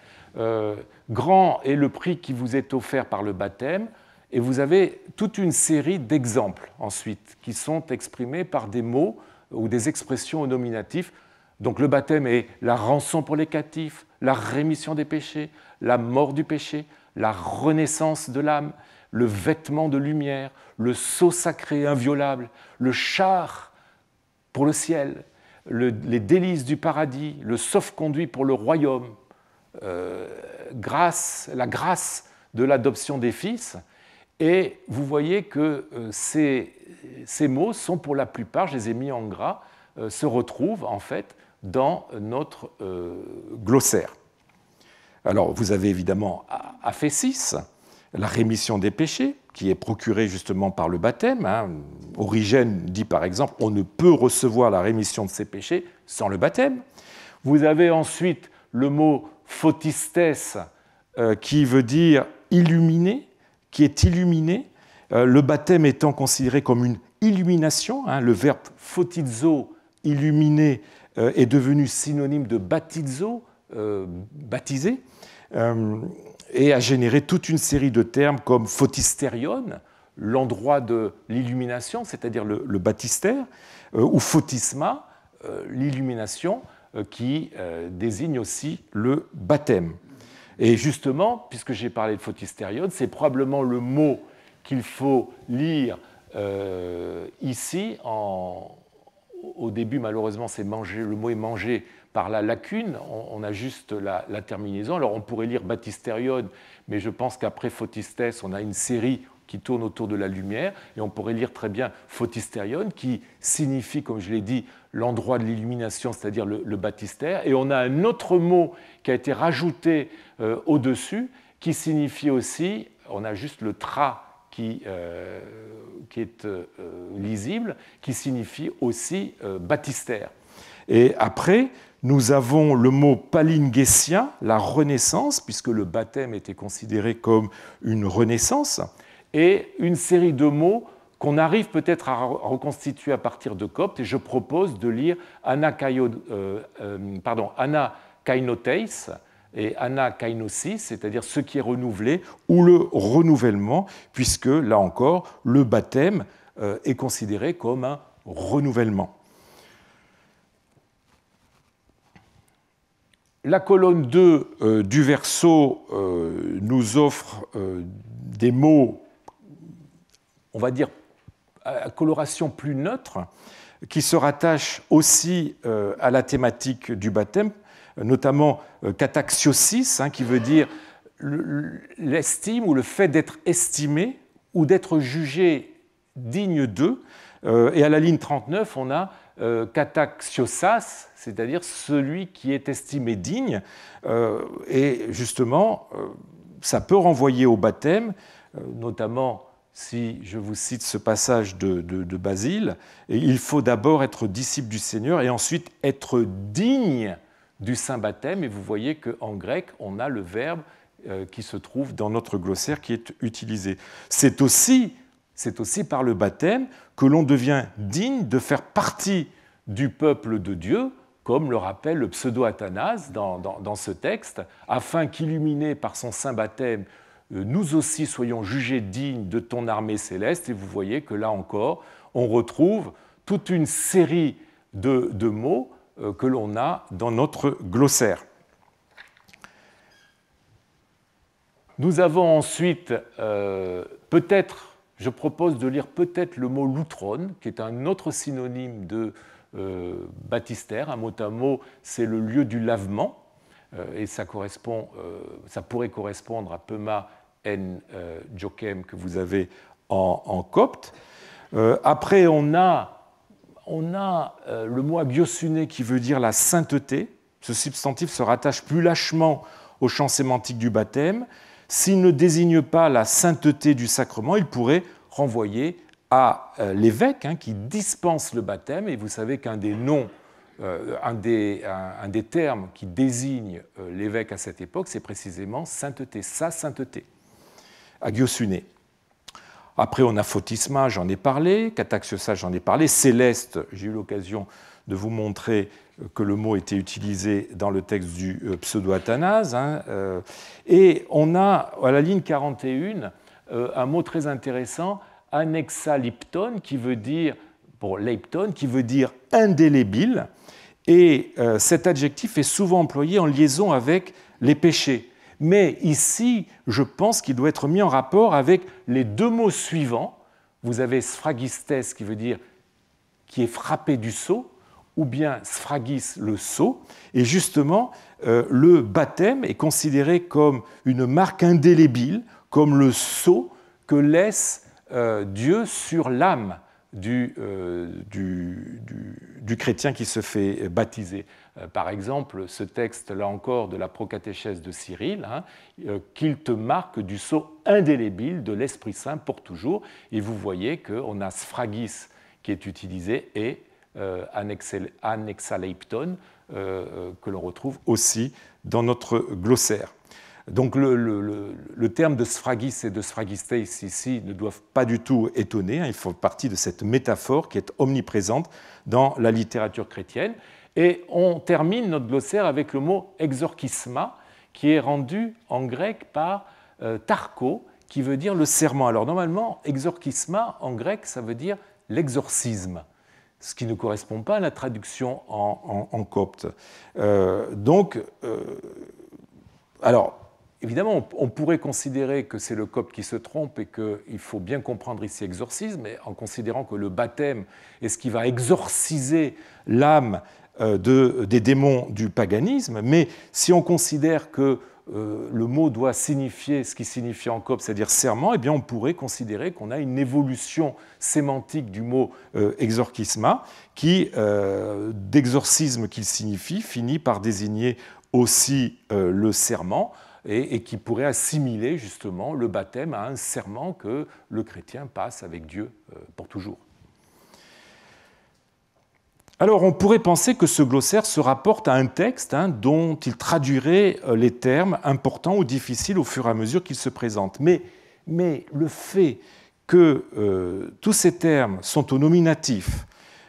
Speaker 1: grand est le prix qui vous est offert par le baptême, et vous avez toute une série d'exemples ensuite qui sont exprimés par des mots ou des expressions au nominatif. Donc le baptême est la rançon pour les captifs, la rémission des péchés, la mort du péché, la renaissance de l'âme, le vêtement de lumière, le sceau sacré inviolable, le char pour le ciel, les délices du paradis, le sauf-conduit pour le royaume, la grâce de l'adoption des fils. Et vous voyez que ces mots sont pour la plupart, je les ai mis en gras, se retrouvent en fait dans notre glossaire. Alors vous avez évidemment aphésis, la rémission des péchés, qui est procurée justement par le baptême. Origène dit par exemple, on ne peut recevoir la rémission de ses péchés sans le baptême. Vous avez ensuite le mot photistes, qui veut dire illuminé, qui est illuminé, le baptême étant considéré comme une illumination. Le verbe photizo, illuminer, est devenu synonyme de baptizo, baptisé, et a généré toute une série de termes comme photisterion, l'endroit de l'illumination, c'est-à-dire le baptistère, ou photisma, l'illumination, qui désigne aussi le baptême. Et justement, puisque j'ai parlé de photisterion, c'est probablement le mot qu'il faut lire ici. Au début, malheureusement, le mot est mangé par la lacune, on a juste la terminaison. Alors on pourrait lire baptisterion, mais je pense qu'après photistes, on a une série qui tourne autour de la lumière, et on pourrait lire très bien photisterion, qui signifie, comme je l'ai dit, l'endroit de l'illumination, c'est-à-dire le baptistère. Et on a un autre mot qui a été rajouté au-dessus, qui signifie aussi, on a juste le tra qui est lisible, qui signifie aussi baptistère. Et après, nous avons le mot palingesia, la renaissance, puisque le baptême était considéré comme une renaissance, et une série de mots qu'on arrive peut-être à reconstituer à partir de copte, et je propose de lire anakainoteis et anakainosis, c'est-à-dire ce qui est renouvelé, ou le renouvellement, puisque, là encore, le baptême est considéré comme un renouvellement. La colonne 2 du verso nous offre des mots, on va dire, à coloration plus neutre, qui se rattachent aussi à la thématique du baptême, notamment kataxiosis, qui veut dire l'estime ou le fait d'être estimé ou d'être jugé digne d'eux. Et à la ligne 39, on a kataxiosas, c'est-à-dire celui qui est estimé digne. Et justement, ça peut renvoyer au baptême, notamment si je vous cite ce passage de Basile, il faut d'abord être disciple du Seigneur et ensuite être digne du saint baptême. Et vous voyez qu'en grec, on a le verbe qui se trouve dans notre glossaire qui est utilisé. C'est aussi par le baptême que l'on devient digne de faire partie du peuple de Dieu, comme le rappelle le pseudo-Athanase dans ce texte, afin qu'illuminés par son saint baptême, nous aussi soyons jugés dignes de ton armée céleste. Et vous voyez que là encore, on retrouve toute une série de mots que l'on a dans notre glossaire. Nous avons ensuite, je propose de lire peut-être le mot loutron, qui est un autre synonyme de baptistère. Un mot à mot, c'est le lieu du lavement, et ça pourrait correspondre à Pema en Jokem que vous avez en copte. Après, on a le mot agiosune qui veut dire la sainteté. Ce substantif se rattache plus lâchement au champ sémantique du baptême. S'il ne désigne pas la sainteté du sacrement, il pourrait renvoyer à l'évêque qui dispense le baptême. Et vous savez qu'un des noms, un des termes qui désigne l'évêque à cette époque, c'est précisément sainteté, sa sainteté, agiosune. Après, on a photisma, j'en ai parlé, kataxiosa, j'en ai parlé, céleste, j'ai eu l'occasion de vous montrer que le mot était utilisé dans le texte du pseudo-Athanase. Et on a, à la ligne 41, un mot très intéressant, anexalypton, qui veut dire, leipton, qui veut dire indélébile. Et cet adjectif est souvent employé en liaison avec les péchés. Mais ici, je pense qu'il doit être mis en rapport avec les deux mots suivants. Vous avez sphagistes qui veut dire qui est frappé du sceau, ou bien sphragus, le sceau. Et justement, le baptême est considéré comme une marque indélébile, comme le sceau que laisse Dieu sur l'âme du chrétien qui se fait baptiser. Par exemple, ce texte, là encore, de la procatéchèse de Cyril, qu'il te marque du sceau indélébile de l'Esprit Saint pour toujours. Et vous voyez qu'on a sphragus qui est utilisé et anexaleipton que l'on retrouve aussi dans notre glossaire. Donc le terme de sphragus et de sphragistès ici ne doivent pas du tout étonner, ils font partie de cette métaphore qui est omniprésente dans la littérature chrétienne. Et on termine notre glossaire avec le mot exorchisma, qui est rendu en grec par tarko, qui veut dire le serment. Alors normalement, exorchisma en grec, ça veut dire l'exorcisme, ce qui ne correspond pas à la traduction en copte. Alors, évidemment, on pourrait considérer que c'est le copte qui se trompe et qu'il faut bien comprendre ici exorcisme, mais en considérant que le baptême est ce qui va exorciser l'âme des démons du paganisme. Mais si on considère que le mot doit signifier ce qui signifie en copte, c'est-à-dire serment, eh bien on pourrait considérer qu'on a une évolution sémantique du mot exorchisma qui, d'exorcisme qu'il signifie, finit par désigner aussi le serment et qui pourrait assimiler justement le baptême à un serment que le chrétien passe avec Dieu pour toujours. Alors on pourrait penser que ce glossaire se rapporte à un texte dont il traduirait les termes importants ou difficiles au fur et à mesure qu'ils se présentent. Mais le fait que tous ces termes sont au nominatif,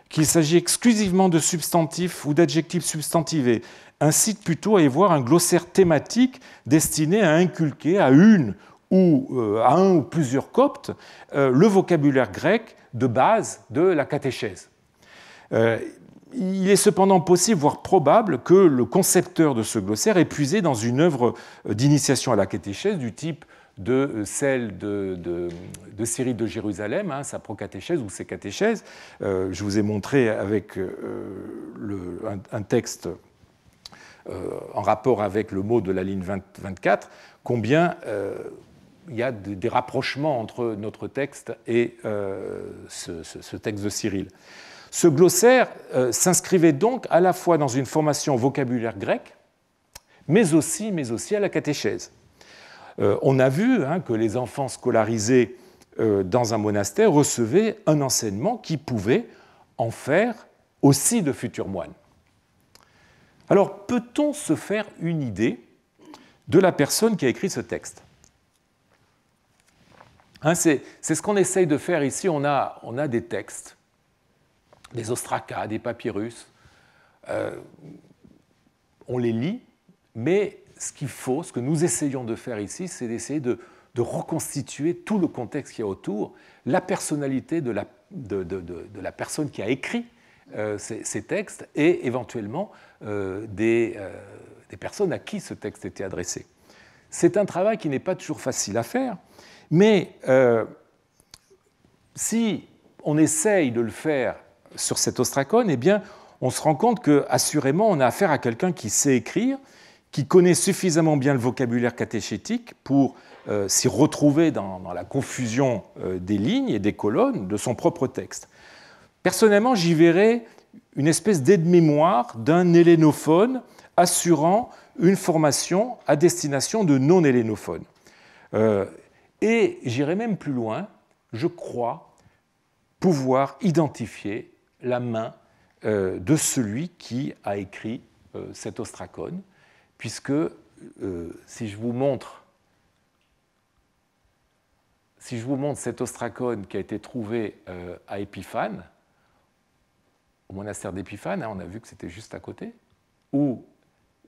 Speaker 1: qu'il s'agit exclusivement de substantifs ou d'adjectifs substantivés, incite plutôt à y voir un glossaire thématique destiné à inculquer à une ou à un ou plusieurs coptes le vocabulaire grec de base de la catéchèse. Il est cependant possible, voire probable, que le concepteur de ce glossaire ait puisé dans une œuvre d'initiation à la catéchèse du type de celle de Cyril de Jérusalem, sa procatéchèse ou ses catéchèses. Je vous ai montré avec un texte en rapport avec le mot de la ligne 24 combien il y a des rapprochements entre notre texte et ce texte de Cyril. Ce glossaire s'inscrivait donc à la fois dans une formation vocabulaire grec, mais aussi à la catéchèse. On a vu que les enfants scolarisés dans un monastère recevaient un enseignement qui pouvait en faire aussi de futurs moines. Alors, peut-on se faire une idée de la personne qui a écrit ce texte ? C'est ce qu'on essaye de faire ici. On a des textes, des ostracas, des papyrus. On les lit, mais ce que nous essayons de faire ici, c'est d'essayer de reconstituer tout le contexte qu'il y a autour, la personnalité de la personne qui a écrit ces textes et éventuellement des personnes à qui ce texte était adressé. C'est un travail qui n'est pas toujours facile à faire, mais si on essaye de le faire sur cet ostracone, eh bien, on se rend compte qu'assurément, on a affaire à quelqu'un qui sait écrire, qui connaît suffisamment bien le vocabulaire catéchétique pour s'y retrouver dans la confusion des lignes et des colonnes de son propre texte. Personnellement, j'y verrais une espèce d'aide-mémoire d'un hélénophone assurant une formation à destination de non-hélénophones. Et j'irai même plus loin, je crois pouvoir identifier la main de celui qui a écrit cet ostracone, puisque si je vous montre cet ostracone qui a été trouvé à Épiphane, au monastère d'Épiphane, on a vu que c'était juste à côté, ou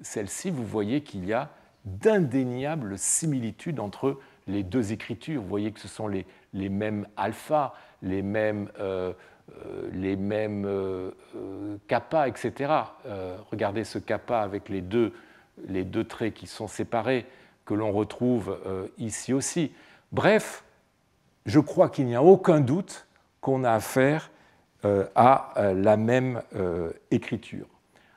Speaker 1: celle-ci, vous voyez qu'il y a d'indéniables similitudes entre les deux écritures. Vous voyez que ce sont les mêmes alphas, les mêmes kappa, etc. Regardez ce kappa avec les deux traits qui sont séparés, que l'on retrouve ici aussi. Bref, je crois qu'il n'y a aucun doute qu'on a affaire a la même écriture.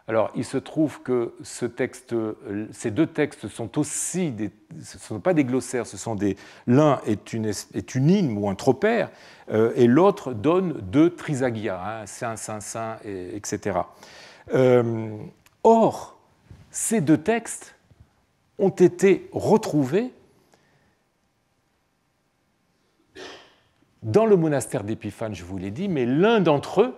Speaker 1: Alors, il se trouve que ces deux textes sont aussi ce ne sont pas des glossaires, l'un est une hymne ou un tropère, et l'autre donne deux trisagias, saint, saint, saint, etc. Or, ces deux textes ont été retrouvés dans le monastère d'Épiphane, je vous l'ai dit, mais l'un d'entre eux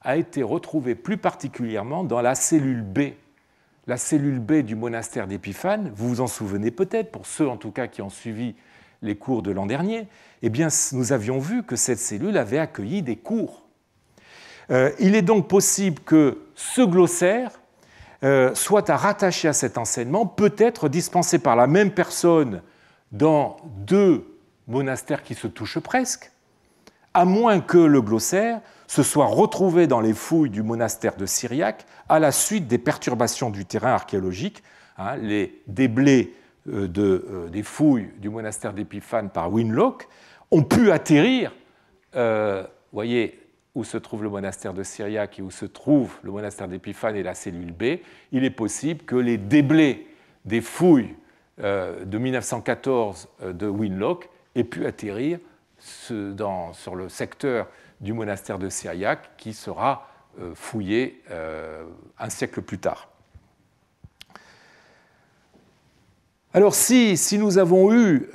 Speaker 1: a été retrouvé plus particulièrement dans la cellule B. La cellule B du monastère d'Épiphane, vous vous en souvenez peut-être, pour ceux en tout cas qui ont suivi les cours de l'an dernier, eh bien, nous avions vu que cette cellule avait accueilli des cours. Il est donc possible que ce glossaire soit à rattacher à cet enseignement, peut-être dispensé par la même personne dans deux monastères qui se touchent presque, à moins que le glossaire se soit retrouvé dans les fouilles du monastère de Syriac à la suite des perturbations du terrain archéologique. Les déblais des fouilles du monastère d'Épiphane par Winlock ont pu atterrir, voyez où se trouve le monastère de Syriac et où se trouve le monastère d'Épiphane et la cellule B. Il est possible que les déblais des fouilles de 1914 de Winlock aient pu atterrir sur le secteur du monastère de Syriac qui sera fouillé un siècle plus tard. Alors si nous avons eu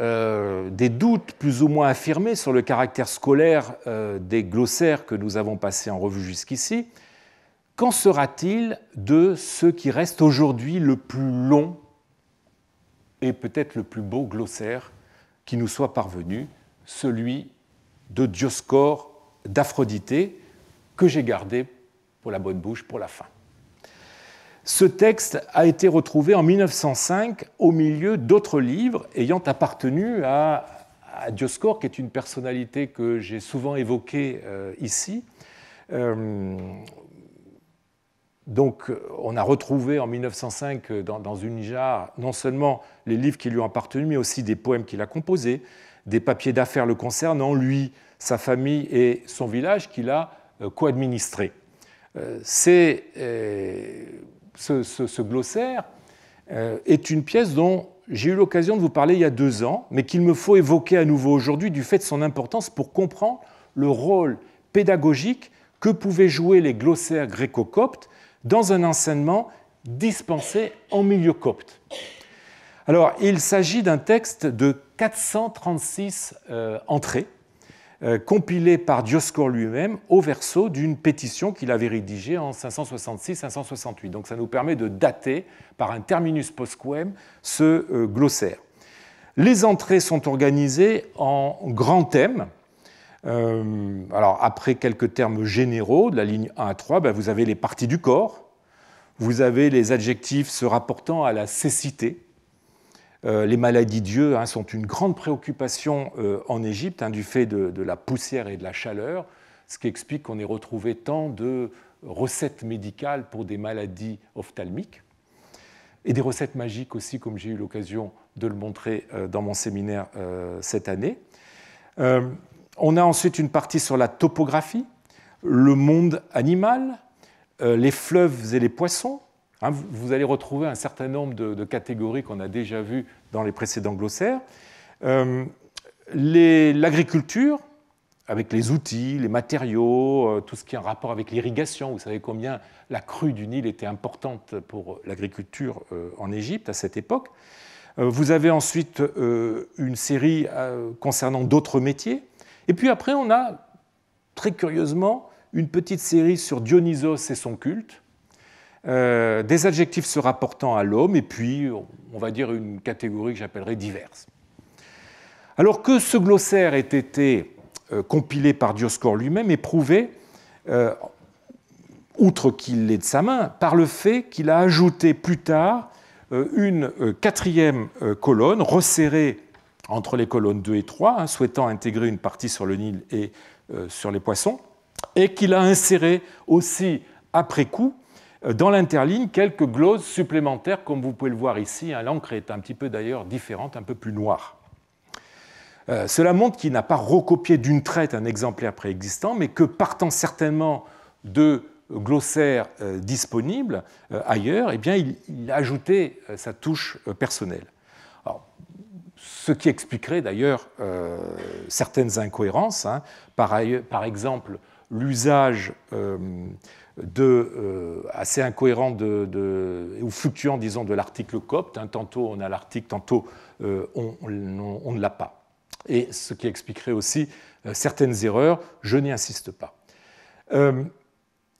Speaker 1: des doutes plus ou moins affirmés sur le caractère scolaire des glossaires que nous avons passés en revue jusqu'ici, qu'en sera-t-il de ce qui reste aujourd'hui le plus long et peut-être le plus beau glossaire qui nous soit parvenu, celui de Dioscore d'Aphroditée, que j'ai gardé pour la bonne bouche pour la fin. Ce texte a été retrouvé en 1905 au milieu d'autres livres ayant appartenu à Dioscore, qui est une personnalité que j'ai souvent évoquée ici. Donc, on a retrouvé en 1905 dans une jarre non seulement les livres qui lui ont appartenu, mais aussi des poèmes qu'il a composés, des papiers d'affaires le concernant, lui, sa famille et son village qu'il a co-administré. Ce glossaire est une pièce dont j'ai eu l'occasion de vous parler il y a 2 ans, mais qu'il me faut évoquer à nouveau aujourd'hui du fait de son importance pour comprendre le rôle pédagogique que pouvaient jouer les glossaires gréco-coptes dans un enseignement dispensé en milieu copte. Alors, il s'agit d'un texte de 436 entrées, compilé par Dioscore lui-même au verso d'une pétition qu'il avait rédigée en 566-568. Donc ça nous permet de dater par un terminus postquem ce glossaire. Les entrées sont organisées en grands thèmes. Alors après quelques termes généraux, de la ligne 1 à 3, vous avez les parties du corps, vous avez les adjectifs se rapportant à la cécité. Les maladies d'yeux sont une grande préoccupation en Égypte du fait de la poussière et de la chaleur, ce qui explique qu'on ait retrouvé tant de recettes médicales pour des maladies ophtalmiques et des recettes magiques aussi, comme j'ai eu l'occasion de le montrer dans mon séminaire cette année. On a ensuite une partie sur la topographie, le monde animal, les fleuves et les poissons. Vous allez retrouver un certain nombre de catégories qu'on a déjà vues dans les précédents glossaires. L'agriculture, avec les outils, les matériaux, tout ce qui est en rapport avec l'irrigation. Vous savez combien la crue du Nil était importante pour l'agriculture en Égypte à cette époque. Vous avez ensuite une série concernant d'autres métiers. Et puis après, on a, très curieusement, une petite série sur Dionysos et son culte. Des adjectifs se rapportant à l'homme, et puis, on va dire, une catégorie que j'appellerais diverse. Alors que ce glossaire ait été compilé par Dioscore lui-même est prouvé, outre qu'il est de sa main, par le fait qu'il a ajouté plus tard une 4e colonne resserrée entre les colonnes 2 et 3, souhaitant intégrer une partie sur le Nil et sur les poissons, et qu'il a inséré aussi, après coup, dans l'interligne, quelques gloses supplémentaires, comme vous pouvez le voir ici. L'encre est un petit peu d'ailleurs différente, un peu plus noire. Cela montre qu'il n'a pas recopié d'une traite un exemplaire préexistant, mais que partant certainement de glossaires disponibles ailleurs, eh bien, il a ajouté sa touche personnelle. Alors, ce qui expliquerait d'ailleurs certaines incohérences, hein. Par exemple, l'usage assez incohérent ou fluctuant, disons, de l'article copte. Hein. Tantôt on a l'article, tantôt on ne l'a pas. Et ce qui expliquerait aussi certaines erreurs, je n'y insiste pas.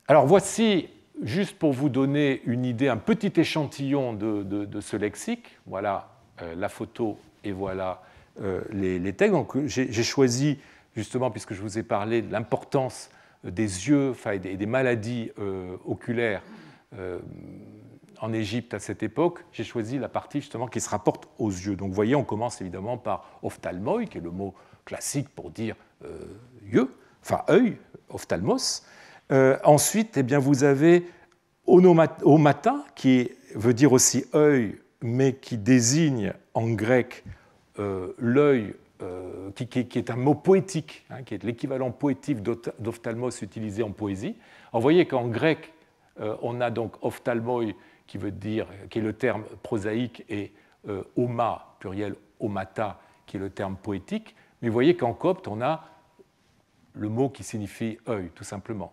Speaker 1: Alors voici, juste pour vous donner une idée, un petit échantillon de ce lexique. Voilà la photo et voilà les textes. Donc j'ai choisi, justement, puisque je vous ai parlé de l'importance des yeux, enfin, des maladies oculaires en Égypte à cette époque, j'ai choisi la partie justement qui se rapporte aux yeux. Donc vous voyez, on commence évidemment par ophtalmoi, qui est le mot classique pour dire yeux, enfin œil, ophtalmos. Ensuite, eh bien, vous avez omata, qui veut dire aussi œil, mais qui désigne en grec l'œil, qui est un mot poétique, hein, qui est l'équivalent poétique d'ophtalmos utilisé en poésie. Alors, vous voyez qu'en grec, on a donc ophtalmoi, qui est le terme prosaïque, et oma, pluriel omata, qui est le terme poétique. Mais vous voyez qu'en copte, on a le mot qui signifie œil, tout simplement.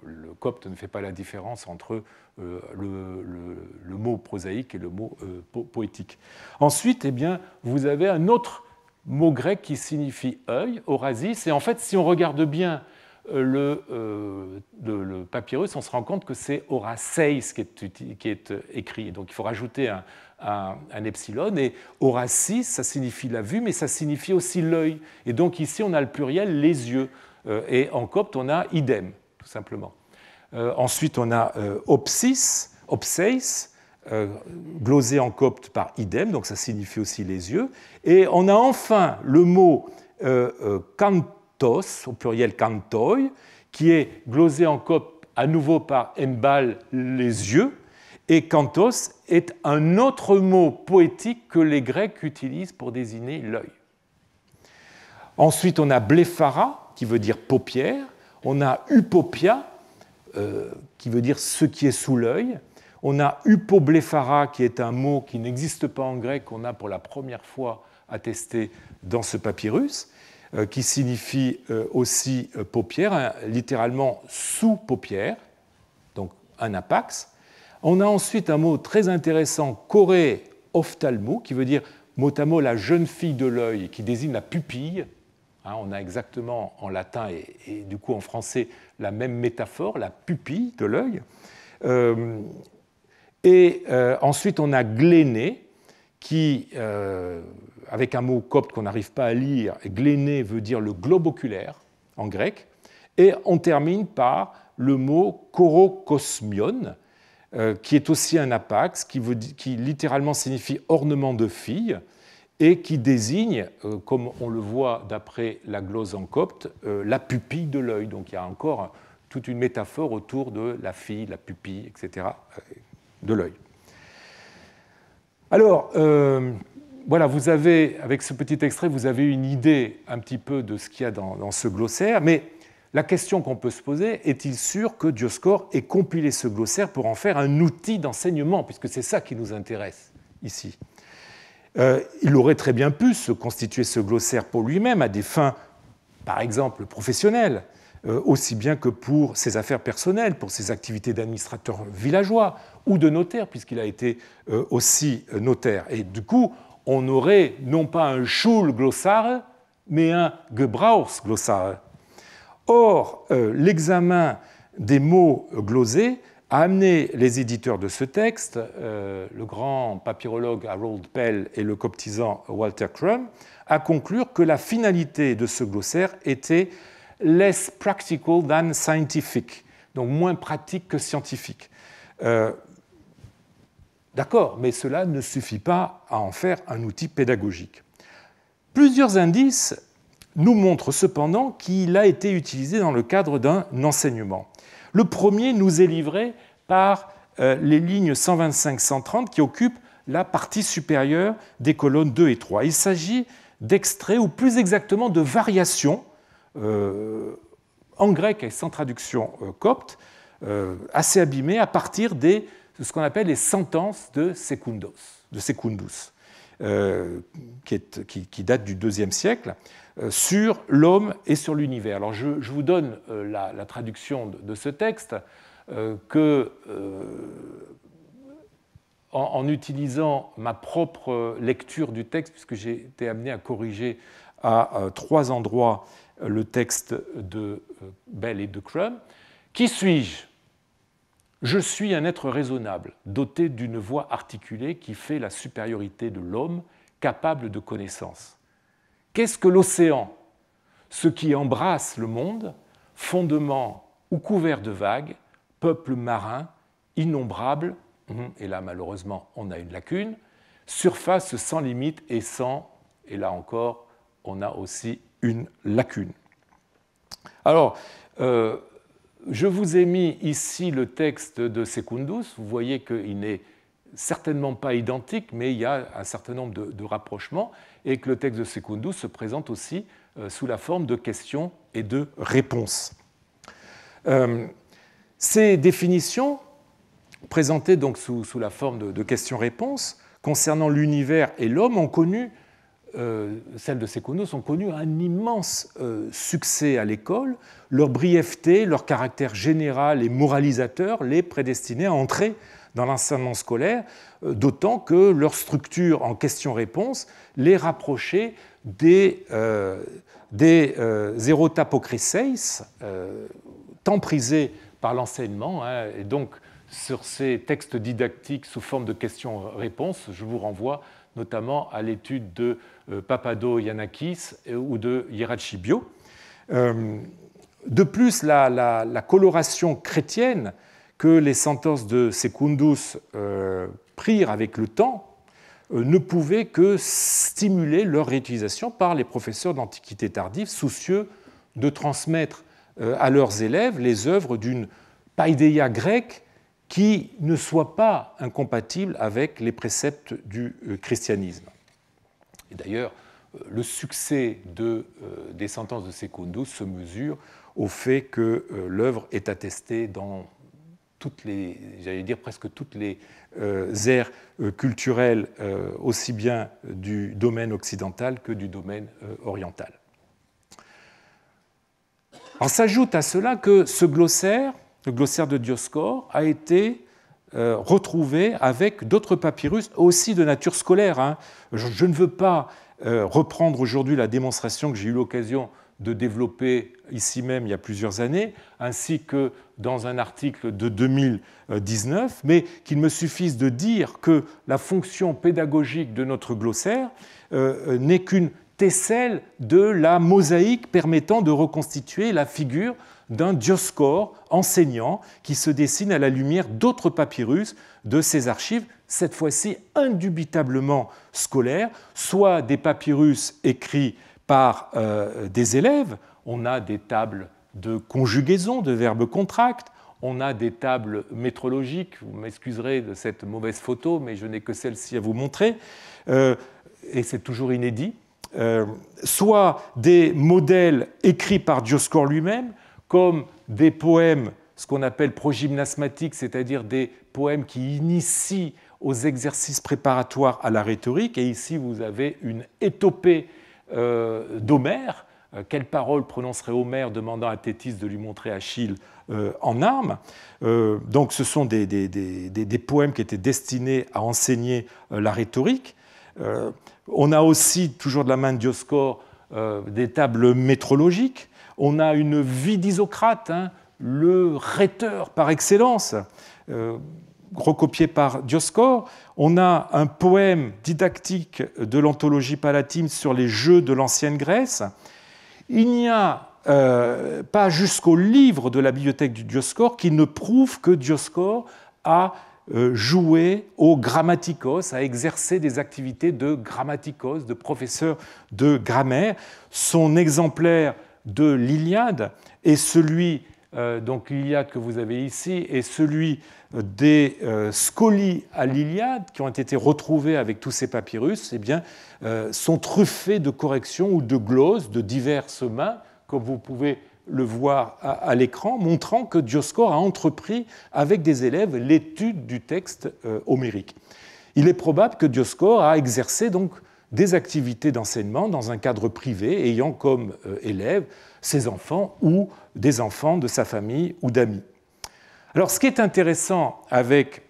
Speaker 1: Le copte ne fait pas la différence entre le mot prosaïque et le mot poétique. Ensuite, eh bien, vous avez un autre mot grec qui signifie œil, orasis, et en fait, si on regarde bien le papyrus, on se rend compte que c'est oraseis qui est écrit. Donc il faut rajouter un epsilon, et orasis, ça signifie la vue, mais ça signifie aussi l'œil. Et donc ici, on a le pluriel, les yeux. Et en copte, on a idem, tout simplement. Ensuite, on a opseis, glosé en copte par idem, donc ça signifie aussi les yeux. Et on a enfin le mot kantos, au pluriel kantoi, qui est glosé en copte à nouveau par embal, les yeux. Et kantos est un autre mot poétique que les Grecs utilisent pour désigner l'œil. Ensuite, on a blephara, qui veut dire paupière. On a upopia, qui veut dire ce qui est sous l'œil. On a upoblephara, qui est un mot qui n'existe pas en grec, qu'on a pour la première fois attesté dans ce papyrus, qui signifie aussi paupière, littéralement sous paupière, donc un apax. On a ensuite un mot très intéressant, choré ophtalmou, qui veut dire mot à mot la jeune fille de l'œil, qui désigne la pupille. On a exactement en latin et du coup en français la même métaphore, la pupille de l'œil. Ensuite, on a gléné, qui, avec un mot copte qu'on n'arrive pas à lire, gléné veut dire le globe oculaire en grec. Et on termine par le mot korokosmion, qui est aussi un apax, qui littéralement signifie ornement de fille, et qui désigne, comme on le voit d'après la glose en copte, la pupille de l'œil. Donc il y a encore toute une métaphore autour de la fille, la pupille, etc., de l'œil. Alors, voilà, vous avez, avec ce petit extrait, vous avez une idée un petit peu de ce qu'il y a dans ce glossaire, mais la question qu'on peut se poser, est-il sûr que Dioscore ait compilé ce glossaire pour en faire un outil d'enseignement, puisque c'est ça qui nous intéresse ici. Il aurait très bien pu se constituer ce glossaire pour lui-même à des fins, par exemple, professionnelles, aussi bien que pour ses affaires personnelles, pour ses activités d'administrateur villageois ou de notaire, puisqu'il a été aussi notaire. Et du coup, on aurait non pas un Schulglossare, mais un Gebrauchsglossare. Or, l'examen des mots glosés a amené les éditeurs de ce texte, le grand papyrologue Harold Pell et le coptisant Walter Crum, à conclure que la finalité de ce glossaire était less practical than scientific, donc moins pratique que scientifique. D'accord, mais cela ne suffit pas à en faire un outil pédagogique. Plusieurs indices nous montrent cependant qu'il a été utilisé dans le cadre d'un enseignement. Le premier nous est livré par les lignes 125-130 qui occupent la partie supérieure des colonnes 2 et 3. Il s'agit d'extraits, ou plus exactement de variations en grec et sans traduction copte, assez abîmées à partir de ce qu'on appelle les sentences de Secundus, qui datent du IIe siècle, sur l'homme et sur l'univers. Alors je vous donne la traduction de ce texte en utilisant ma propre lecture du texte, puisque j'ai été amené à corriger à 3 endroits le texte de Bell et de Crum. Qui suis-je ? Je suis un être raisonnable, doté d'une voix articulée qui fait la supériorité de l'homme, capable de connaissance. Qu'est-ce que l'océan ? Ce qui embrasse le monde, fondement ou couvert de vagues, peuple marin, innombrable, et là malheureusement on a une lacune, surface sans limite et sans, et là encore on a aussi une lacune. Alors, je vous ai mis ici le texte de Secundus. Vous voyez qu'il n'est certainement pas identique, mais il y a un certain nombre de rapprochements, et que le texte de Secundus se présente aussi sous la forme de questions et de réponses. Ces définitions, présentées donc sous la forme de questions-réponses, concernant l'univers et l'homme, ont connu, celles de Secundus, ont connu un immense succès à l'école. Leur brièveté, leur caractère général et moralisateur les prédestinaient à entrer dans l'enseignement scolaire, d'autant que leur structure en questions-réponses les rapprochait des erotapokriseis, tant prisés par l'enseignement, et donc sur ces textes didactiques sous forme de questions-réponses, je vous renvoie notamment à l'étude de Papadoiannakis ou de Hierachibio. De plus, la coloration chrétienne que les sentences de Secundus prirent avec le temps ne pouvait que stimuler leur réutilisation par les professeurs d'Antiquité tardive, soucieux de transmettre à leurs élèves les œuvres d'une païdéia grecque qui ne soit pas incompatible avec les préceptes du christianisme. Et d'ailleurs, le succès des sentences de Secundus se mesure au fait que l'œuvre est attestée dans presque toutes les aires culturelles, aussi bien du domaine occidental que du domaine oriental. Alors, s'ajoute à cela que ce glossaire, le glossaire de Dioscore, a été retrouvé avec d'autres papyrus aussi de nature scolaire. Je ne veux pas reprendre aujourd'hui la démonstration que j'ai eu l'occasion de développer ici même il y a plusieurs années, ainsi que dans un article de 2019, mais qu'il me suffise de dire que la fonction pédagogique de notre glossaire n'est qu'une tesselle de la mosaïque permettant de reconstituer la figure d'un Dioscore enseignant qui se dessine à la lumière d'autres papyrus de ses archives, cette fois-ci indubitablement scolaires, soit des papyrus écrits par des élèves. On a des tables de conjugaison de verbes contracts, on a des tables métrologiques, vous m'excuserez de cette mauvaise photo, mais je n'ai que celle-ci à vous montrer, et c'est toujours inédit, soit des modèles écrits par Dioscore lui-même, comme des poèmes, ce qu'on appelle progymnasmatiques, c'est-à-dire des poèmes qui initient aux exercices préparatoires à la rhétorique. Et ici, vous avez une étopée d'Homère. Quelle parole prononcerait Homère demandant à Thétis de lui montrer Achille en armes? Donc, ce sont des poèmes qui étaient destinés à enseigner la rhétorique. On a aussi, toujours de la main de Dioscore, des tables métrologiques. On a une vie d'Isocrate, le rhéteur par excellence, recopié par Dioscore. On a un poème didactique de l'anthologie palatine sur les jeux de l'ancienne Grèce. Il n'y a pas jusqu'au livre de la bibliothèque du Dioscore qui ne prouve que Dioscore a joué au grammatikos, a exercé des activités de grammatikos, de professeur de grammaire. Son exemplaire de l'Iliade est celui donc l'Iliade que vous avez ici, et celui des scolies à l'Iliade, qui ont été retrouvés avec tous ces papyrus, eh bien, sont truffés de corrections ou de gloses de diverses mains, comme vous pouvez le voir à l'écran, montrant que Dioscore a entrepris avec des élèves l'étude du texte homérique. Il est probable que Dioscore a exercé donc des activités d'enseignement dans un cadre privé, ayant comme élèves ses enfants ou des enfants de sa famille ou d'amis. Alors, ce qui est intéressant avec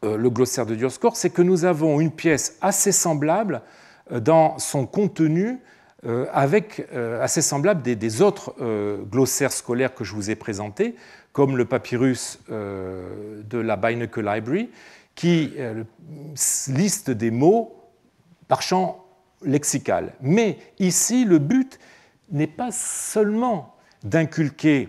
Speaker 1: le glossaire de Dioscore, c'est que nous avons une pièce assez semblable dans son contenu, assez semblable des autres glossaires scolaires que je vous ai présentés, comme le papyrus de la Beinecke Library, qui liste des mots par champ lexical. Mais ici, le but n'est pas seulement d'inculquer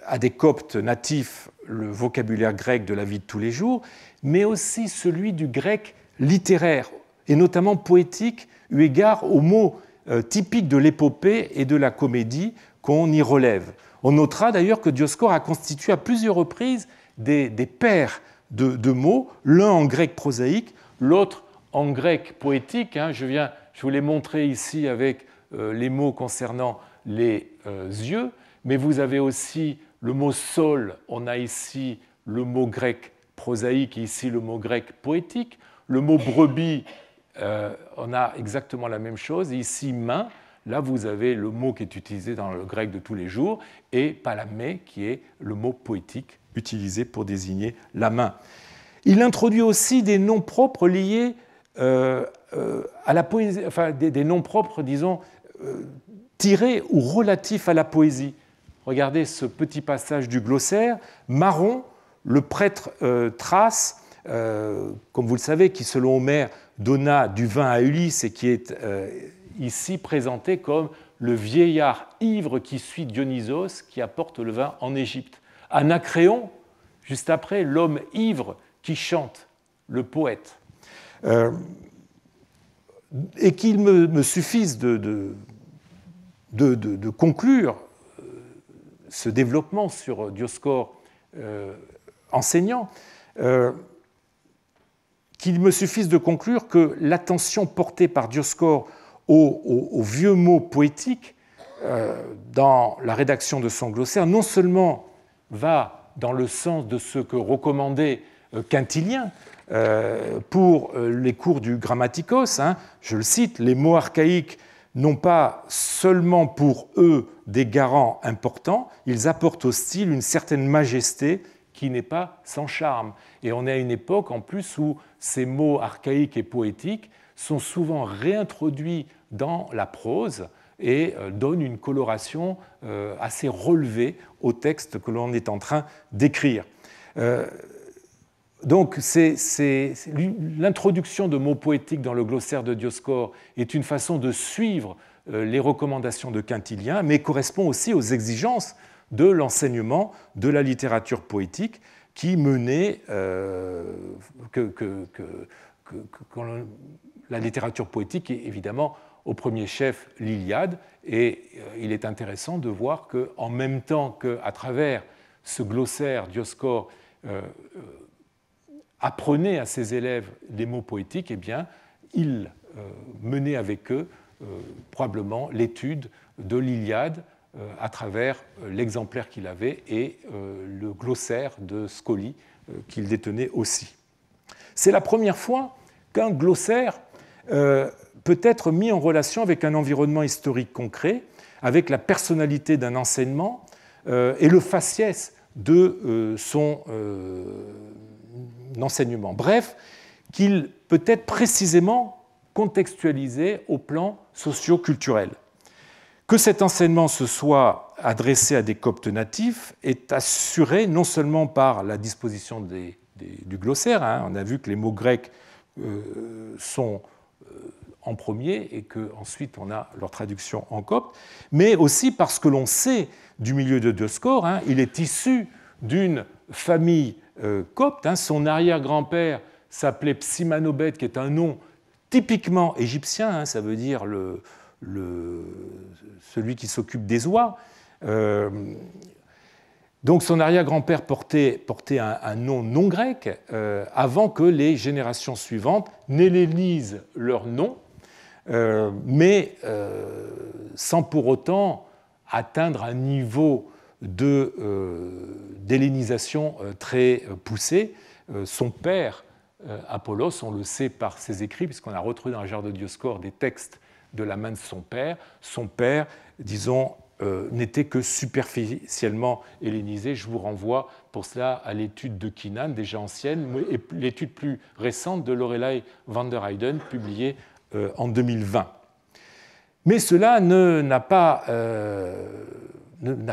Speaker 1: à des Coptes natifs le vocabulaire grec de la vie de tous les jours, mais aussi celui du grec littéraire, et notamment poétique, eu égard aux mots typiques de l'épopée et de la comédie qu'on y relève. On notera d'ailleurs que Dioscore a constitué à plusieurs reprises des paires de mots, l'un en grec prosaïque, l'autre en grec poétique. Je vous l'ai montré ici avec les mots concernant les yeux, mais vous avez aussi le mot sol, on a ici le mot grec prosaïque et ici le mot grec poétique. Le mot brebis, on a exactement la même chose. Ici, main, là vous avez le mot qui est utilisé dans le grec de tous les jours, et palamé, qui est le mot poétique utilisé pour désigner la main. Il introduit aussi des noms propres liés à la poésie, enfin des noms propres, disons, tirés ou relatifs à la poésie. Regardez ce petit passage du glossaire. Maron, le prêtre thrace, comme vous le savez, qui selon Homère donna du vin à Ulysse et qui est ici présenté comme le vieillard ivre qui suit Dionysos, qui apporte le vin en Égypte. Anacréon, juste après, l'homme ivre qui chante, le poète. Et qu'il me suffise de conclure ce développement sur Dioscore enseignant, qu'il me suffise de conclure que l'attention portée par Dioscore aux vieux mots poétiques dans la rédaction de son glossaire non seulement va dans le sens de ce que recommandait Quintilien pour les cours du Grammaticos, je le cite, les mots archaïques n'ont pas seulement pour eux des garants importants, ils apportent au style une certaine majesté qui n'est pas sans charme. Et on est à une époque en plus où ces mots archaïques et poétiques sont souvent réintroduits dans la prose et donnent une coloration assez relevée au texte que l'on est en train d'écrire. Donc, l'introduction de mots poétiques dans le glossaire de Dioscore est une façon de suivre les recommandations de Quintilien, mais correspond aussi aux exigences de l'enseignement de la littérature poétique qui menait la littérature poétique est évidemment au premier chef l'Iliade, et il est intéressant de voir qu'en même temps qu'à travers ce glossaire, Dioscore apprenait à ses élèves des mots poétiques, eh bien, il menait avec eux probablement l'étude de l'Iliade à travers l'exemplaire qu'il avait et le glossaire de Scoli qu'il détenait aussi. C'est la première fois qu'un glossaire peut être mis en relation avec un environnement historique concret, avec la personnalité d'un enseignement et le faciès de son enseignement. Bref, qu'il peut être précisément contextualisé au plan socio-culturel. Que cet enseignement se soit adressé à des Coptes natifs est assuré non seulement par la disposition du glossaire, on a vu que les mots grecs sont en premier et qu'ensuite on a leur traduction en copte, mais aussi parce que l'on sait du milieu de Dioscore, il est issu d'une famille copte, son arrière-grand-père s'appelait Psimanobète, qui est un nom typiquement égyptien, ça veut dire celui qui s'occupe des oies, Donc son arrière-grand-père portait un nom non grec avant que les générations suivantes n'hellénisent leur nom, mais sans pour autant atteindre un niveau d'hellénisation très poussé. Son père, Apollos, on le sait par ses écrits, puisqu'on a retrouvé dans la jarre de Dioscore des textes de la main de son père. Son père, disons, n'était que superficiellement hellénisé. Je vous renvoie pour cela à l'étude de Keenan, déjà ancienne, et l'étude plus récente de Lorelei van der Heyden, publiée en 2020. Mais cela n'a pas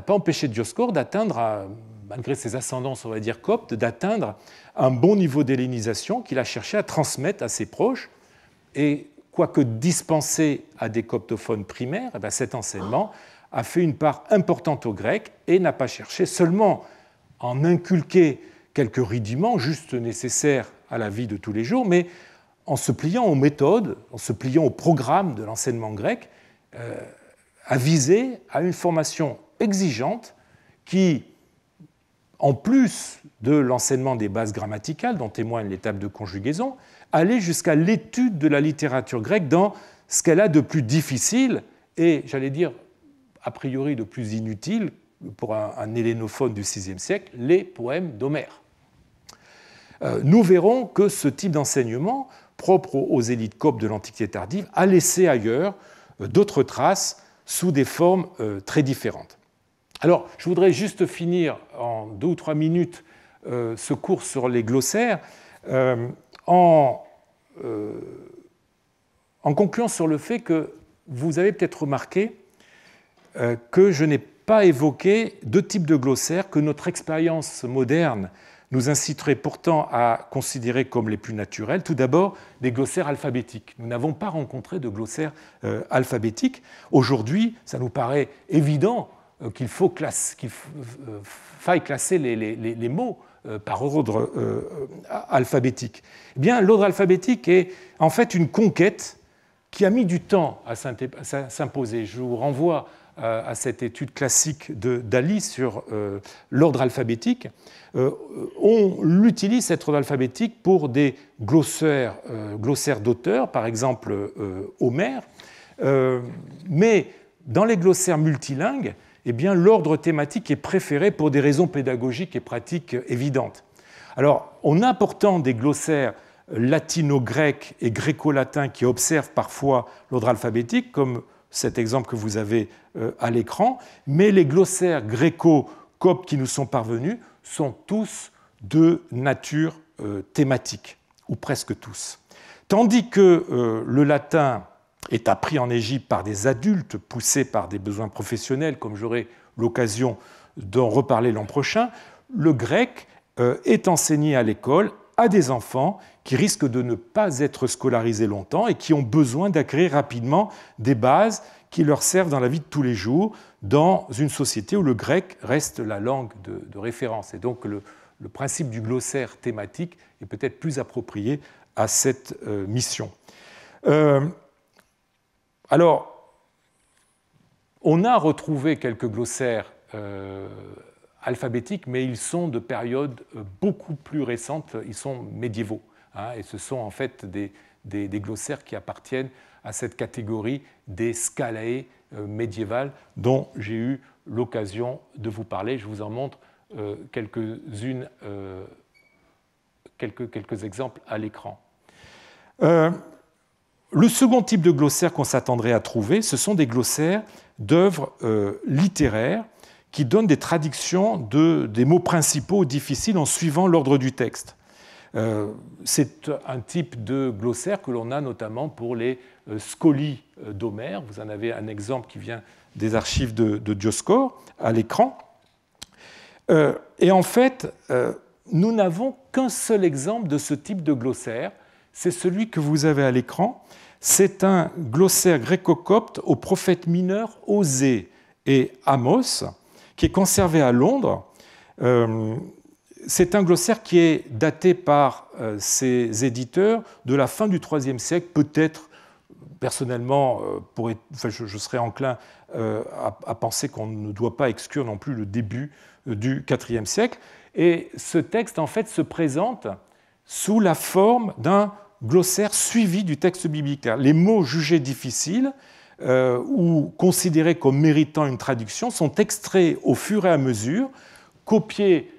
Speaker 1: empêché Dioscore d'atteindre, malgré ses ascendances, on va dire, coptes, d'atteindre un bon niveau d'hellénisation qu'il a cherché à transmettre à ses proches. Et quoique dispensé à des coptophones primaires, eh bien, cet enseignement a fait une part importante aux Grecs et n'a pas cherché seulement à en inculquer quelques rudiments juste nécessaires à la vie de tous les jours, mais en se pliant aux méthodes, en se pliant au programme de l'enseignement grec, a visé à une formation exigeante qui, en plus de l'enseignement des bases grammaticales, dont témoigne les tables de conjugaison, allait jusqu'à l'étude de la littérature grecque dans ce qu'elle a de plus difficile et, j'allais dire, a priori de plus inutile pour un hellénophone du VIe siècle, les poèmes d'Homère. Nous verrons que ce type d'enseignement, propre aux élites coptes de l'Antiquité tardive, a laissé ailleurs d'autres traces sous des formes très différentes. Alors, je voudrais juste finir en 2 ou 3 minutes ce cours sur les glossaires en concluant sur le fait que vous avez peut-être remarqué que je n'ai pas évoqué 2 types de glossaires que notre expérience moderne nous inciterait pourtant à considérer comme les plus naturels. Tout d'abord, des glossaires alphabétiques. Nous n'avons pas rencontré de glossaires alphabétiques. Aujourd'hui, ça nous paraît évident qu'il faille classer les mots par ordre alphabétique. Eh bien, l'ordre alphabétique est en fait une conquête qui a mis du temps à s'imposer. Je vous renvoie à cette étude classique de Daly sur l'ordre alphabétique. On l'utilise, cet ordre alphabétique, pour des glossaires d'auteurs, par exemple Homère, mais dans les glossaires multilingues, eh bien, l'ordre thématique est préféré pour des raisons pédagogiques et pratiques évidentes. Alors, on a pourtant des glossaires latino-grecs et gréco-latins qui observent parfois l'ordre alphabétique, comme cet exemple que vous avez à l'écran, mais les glossaires gréco-coptes qui nous sont parvenus sont tous de nature thématique, ou presque tous. Tandis que le latin est appris en Égypte par des adultes poussés par des besoins professionnels, comme j'aurai l'occasion d'en reparler l'an prochain, le grec est enseigné à l'école à des enfants qui risquent de ne pas être scolarisés longtemps et qui ont besoin d'acquérir rapidement des bases qui leur servent dans la vie de tous les jours, dans une société où le grec reste la langue de référence. Et donc le principe du glossaire thématique est peut-être plus approprié à cette mission. Alors, on a retrouvé quelques glossaires alphabétiques, mais ils sont de périodes beaucoup plus récentes, ils sont médiévaux. Et ce sont en fait des glossaires qui appartiennent à cette catégorie des scalae médiévales dont j'ai eu l'occasion de vous parler. Je vous en montre quelques exemples à l'écran. Le second type de glossaire qu'on s'attendrait à trouver, ce sont des glossaires d'œuvres littéraires qui donnent des traductions des mots principaux difficiles en suivant l'ordre du texte. C'est un type de glossaire que l'on a notamment pour les scolies d'Homère. Vous en avez un exemple qui vient des archives de Dioscore à l'écran. Et en fait, nous n'avons qu'un seul exemple de ce type de glossaire. C'est celui que vous avez à l'écran. C'est un glossaire gréco-copte aux prophètes mineurs Osée et Amos, qui est conservé à Londres. C'est un glossaire qui est daté par ses éditeurs de la fin du IIIe siècle, peut-être, personnellement, je serais enclin à penser qu'on ne doit pas exclure non plus le début du IVe siècle. Et ce texte, en fait, se présente sous la forme d'un glossaire suivi du texte biblique. Les mots jugés difficiles ou considérés comme méritant une traduction sont extraits au fur et à mesure, copiés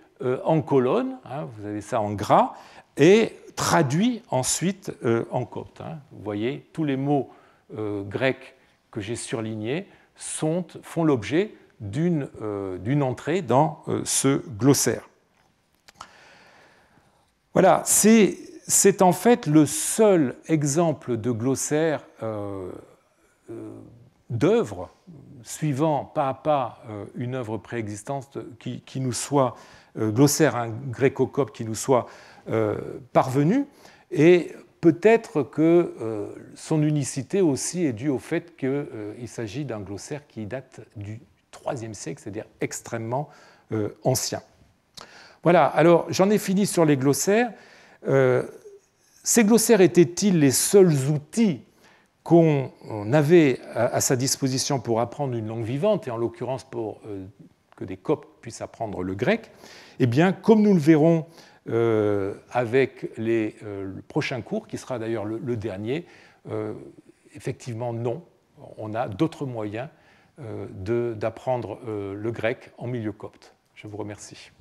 Speaker 1: en colonne, vous avez ça en gras, et traduits ensuite en copte. Vous voyez, tous les mots grecs que j'ai surlignés font l'objet d'une entrée dans ce glossaire. Voilà, c'est en fait le seul exemple de glossaire d'œuvre suivant pas à pas une œuvre préexistante qui nous soit glossaire gréco-copte qui nous soit parvenu, et peut-être que son unicité aussi est due au fait qu'il s'agit d'un glossaire qui date du IIIe siècle, c'est-à-dire extrêmement ancien. Voilà, alors j'en ai fini sur les glossaires. Ces glossaires étaient-ils les seuls outils qu'on avait à sa disposition pour apprendre une langue vivante, et en l'occurrence pour que des Coptes puissent apprendre le grec? Eh bien, comme nous le verrons avec le prochain cours, qui sera d'ailleurs le dernier, effectivement non, on a d'autres moyens d'apprendre le grec en milieu copte. Je vous remercie.